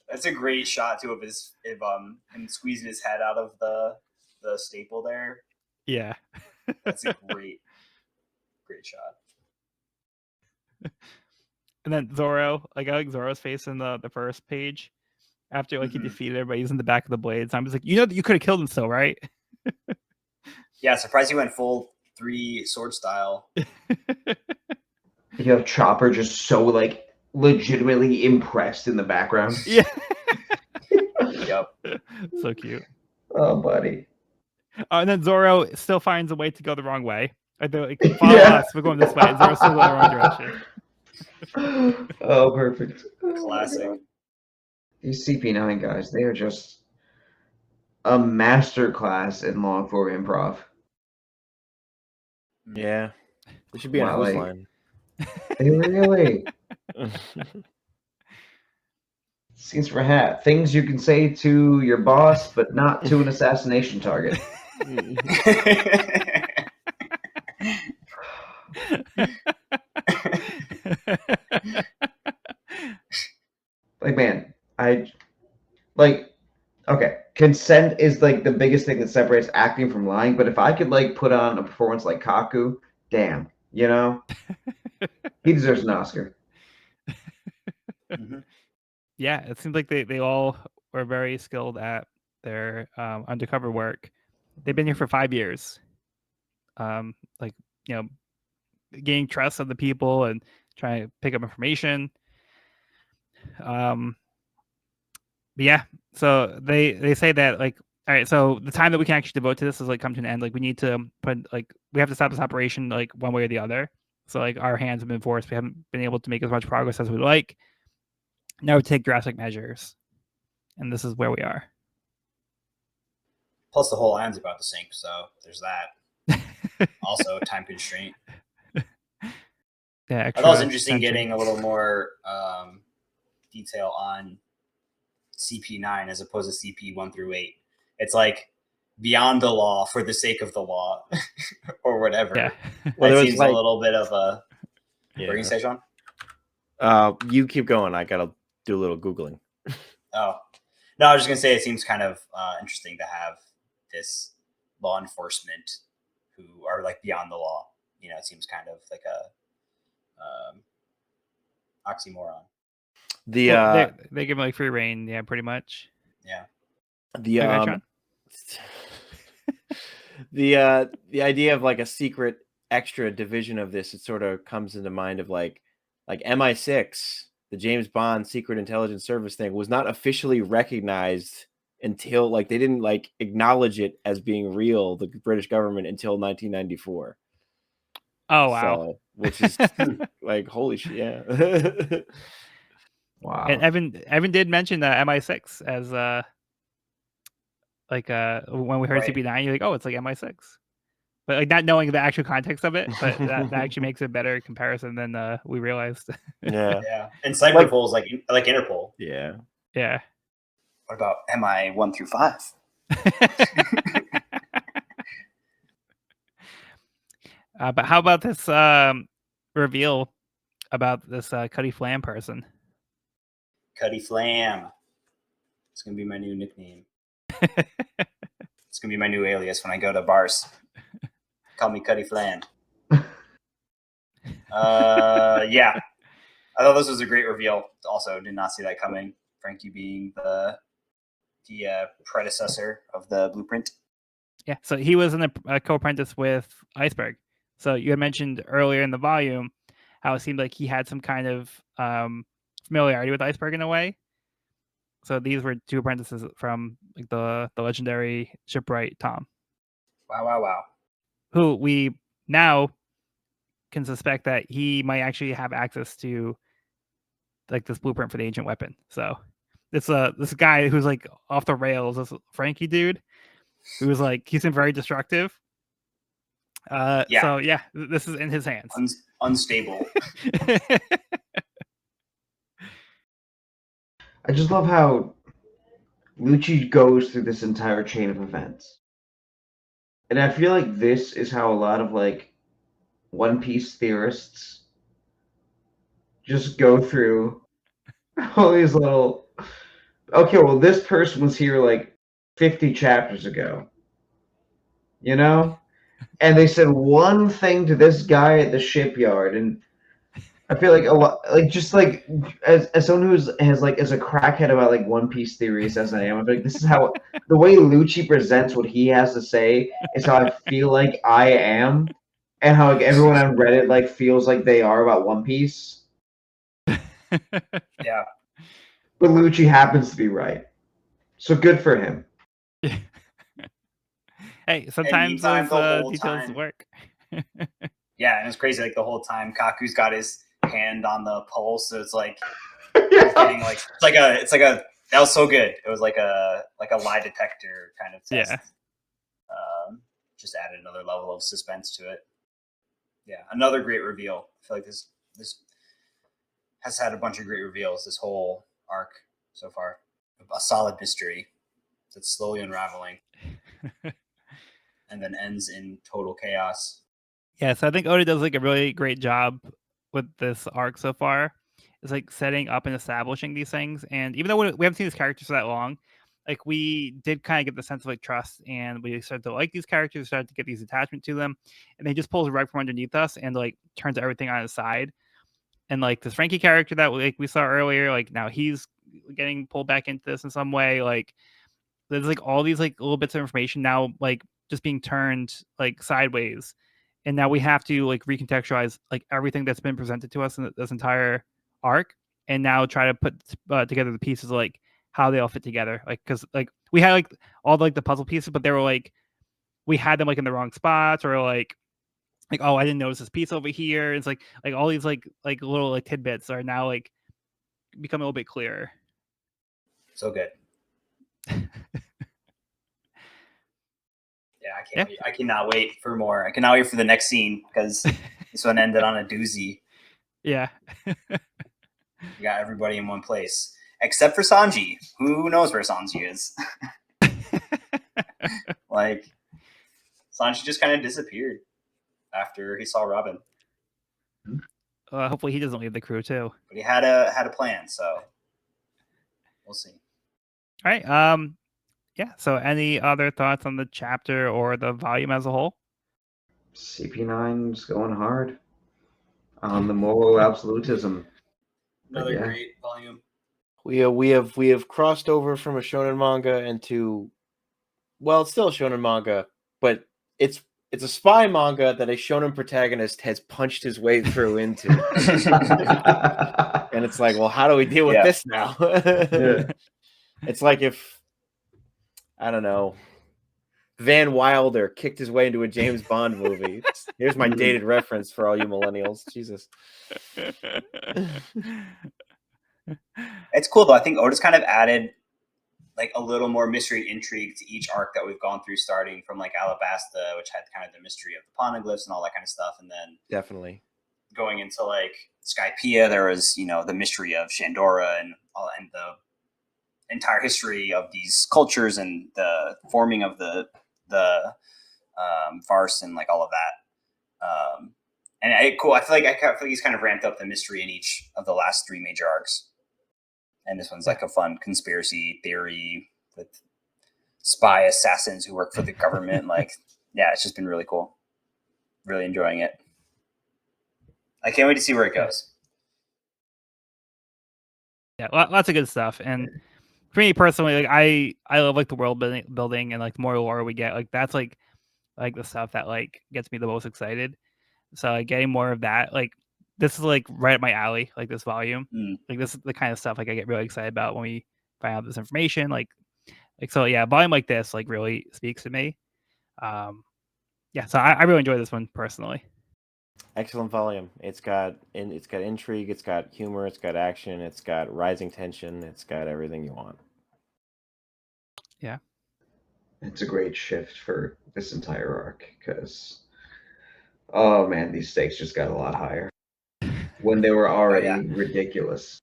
That's a great shot too of him squeezing his head out of the staple there. Yeah. That's a great shot. And then Zoro, I like Zoro's face in the first page after he defeated everybody using the back of the blades. I'm just like, you know that you could have killed him still, right? Yeah, surprised he went full 3 sword style. You have Chopper just so legitimately impressed in the background. Yeah. Yep. So cute. Oh, buddy. And then Zoro still finds a way to go the wrong way. Like, follow Yeah. us. We're going this way. And Zoro's still going the wrong direction. Oh, perfect. Classic. These CP9 guys, they are just a master class in long form improv. Yeah, they should be on Wow, Who's like- Line. They really. Scenes for hat. Things you can say to your boss, but not to an assassination target. Like, man, okay, consent is like the biggest thing that separates acting from lying, but if I could like put on a performance like Kaku, damn, you know? He deserves an Oscar. Mhm. Yeah, it seems like they all were very skilled at their undercover work. They've been here for 5 years. Like, you know, gaining trust of the people and trying to pick up information. But yeah, so they say that, like, all right, so the time that we can actually devote to this is like come to an end. Like, we need to we have to stop this operation like one way or the other. So like our hands have been forced. We haven't been able to make as much progress as we'd like. Now we take drastic measures, and this is where we are. Plus, the whole island's about to sink, so there's that. Also, time constraint. Yeah, I thought it was extra interesting tension. getting a little more detail on CP9 as opposed to CP 1 through 8. It's like beyond the law for the sake of the law, or whatever. Yeah. Well, That there was seems like- a little bit of a. Yeah. What are you say, Sean? You keep going. I gotta do a little googling. Oh, no, I was just gonna say it seems kind of interesting to have this law enforcement who are like beyond the law. You know, it seems kind of like a oxymoron. The Well, they give him like free reign, yeah, pretty much. Yeah. the Okay, Sean? the idea of like a secret extra division of this, it sort of comes into mind of like MI6, the James Bond Secret Intelligence Service thing, was not officially recognized until like they didn't like acknowledge it as being real, the British government, until 1994. Oh wow. So, which is like holy shit, yeah. Wow. And Evan did mention MI6 as when we heard Right. CP9, you're like, oh, it's like MI6. But like not knowing the actual context of it, but that actually makes a better comparison than we realized. Yeah. Yeah. And Cipher Pol is like Interpol. Yeah. Yeah. What about MI 1 through 5? But how about this reveal about this Cuddy Flam person? Cuddy Flam. It's gonna be my new nickname. It's gonna be my new alias when I go to bars. Call me Cuddy Flam. Yeah. I thought this was a great reveal. Also, did not see that coming. Frankie being the predecessor of the blueprint. Yeah. So he was a co-apprentice with Iceberg. So you had mentioned earlier in the volume how it seemed like he had some kind of familiarity with Iceberg in a way. So these were two apprentices from like the legendary shipwright Tom, Wow. who we now can suspect that he might actually have access to like this blueprint for the ancient weapon. So this guy who's like off the rails, this Frankie dude, who was like he seemed very destructive. Yeah. So yeah, this is in his hands. Unstable. I just love how Lucci goes through this entire chain of events. And I feel like this is how a lot of like One Piece theorists just go through all these little, okay, well, this person was here like 50 chapters ago, you know? And they said one thing to this guy at the shipyard, and I feel like a lot, like just like as someone who's has like as a crackhead about like One Piece theories as I am, I'm like this is how the way Lucci presents what he has to say is how I feel like I am, and how like everyone on Reddit like feels like they are about One Piece. Yeah. But Lucci happens to be right, so good for him. Hey, sometimes meantime, those the whole details time- work. Yeah, and it's crazy. Like the whole time, Kaku's got his hand on the pulse, so it's like Yeah. getting like it's like a that was so good. It was like a lie detector kind of test. Yeah. Just added another level of suspense to it. Yeah, another great reveal. I feel like this has had a bunch of great reveals. This whole arc so far, a solid mystery that's slowly unraveling, and then ends in total chaos. Yeah, so I think Oda does like a really great job with this arc so far. It's like setting up and establishing these things, and even though we haven't seen these characters for that long, like we did kind of get the sense of like trust, and we started to like these characters, started to get these attachment to them, and they just pulls right from underneath us and like turns everything on its side. And like this Frankie character that like we saw earlier, like now he's getting pulled back into this in some way. Like there's like all these like little bits of information now like just being turned like sideways, and now we have to like recontextualize like everything that's been presented to us in this entire arc, and now try to put together the pieces like how they all fit together, like because like we had like all like the puzzle pieces, but they were like we had them like in the wrong spots, or like oh I didn't notice this piece over here. It's like all these like little like tidbits are now like become a little bit clearer. So good. Yeah, I can't. Wait. I cannot wait for more. I cannot wait for the next scene because this one ended on a doozy. Yeah. We got everybody in one place except for Sanji. Who knows where Sanji is? Like Sanji just kind of disappeared after he saw Robin. Hopefully he doesn't leave the crew too. But he had a plan, so we'll see. All right. Yeah. So, any other thoughts on the chapter or the volume as a whole? CP9's going hard on the moral absolutism. Another yeah. great volume. We have crossed over from a shonen manga into, well, it's still a shonen manga, but it's a spy manga that a shonen protagonist has punched his way through into. And it's like, well, how do we deal with this now? Yeah. It's like if, I don't know, Van Wilder kicked his way into a James Bond movie. Here's my dated reference for all you millennials. Jesus. It's cool though. I think Oda's kind of added like a little more mystery intrigue to each arc that we've gone through, starting from like Alabasta, which had kind of the mystery of the poneglyphs and all that kind of stuff, and then Definitely going into like Skypiea, there was the mystery of Shandora and the entire history of these cultures and the forming of the farce and like all of that. And I feel like he's kind of ramped up the mystery in each of the last three major arcs. And this one's like a fun conspiracy theory with spy assassins who work for the government. Like, yeah, it's just been really cool. Really enjoying it. I can't wait to see where it goes. Yeah, lots of good stuff. And for me personally, like I love like the world building and like the more lore we get. Like that's like the stuff that like gets me the most excited. So like getting more of that, like this is like right up my alley. Like this volume, like this is the kind of stuff like I get really excited about when we find out this information. Like so, yeah, a volume like this like really speaks to me. Yeah, so I really enjoy this one personally. excellent volume. It's got intrigue, it's got humor, it's got action, it's got rising tension, it's got everything you want. Yeah, it's a great shift for this entire arc because, oh man, these stakes just got a lot higher when they were already ridiculous.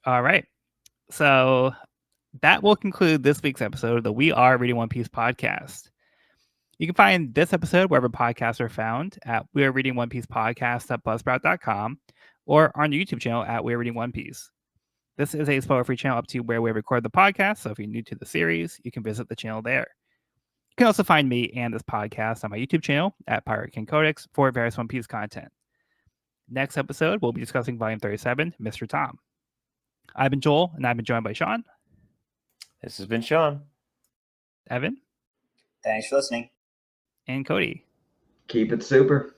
All right, so that will conclude this week's episode of the We Are Reading One Piece podcast. You can find this episode wherever podcasts are found at We Are Reading One Piece podcast.buzzsprout.com or on the YouTube channel at We Are Reading One Piece. This is a spoiler-free channel up to where we record the podcast, so if you're new to the series, you can visit the channel there. You can also find me and this podcast on my YouTube channel at Pirate King Codex for various One Piece content. Next episode, we'll be discussing Volume 37, Mr. Tom. I've been Joel, and I've been joined by Sean. This has been Sean. Evan. Thanks for listening. And Cody. Keep it super.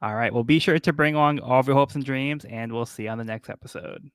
All right. Well, be sure to bring along all of your hopes and dreams, and we'll see you on the next episode.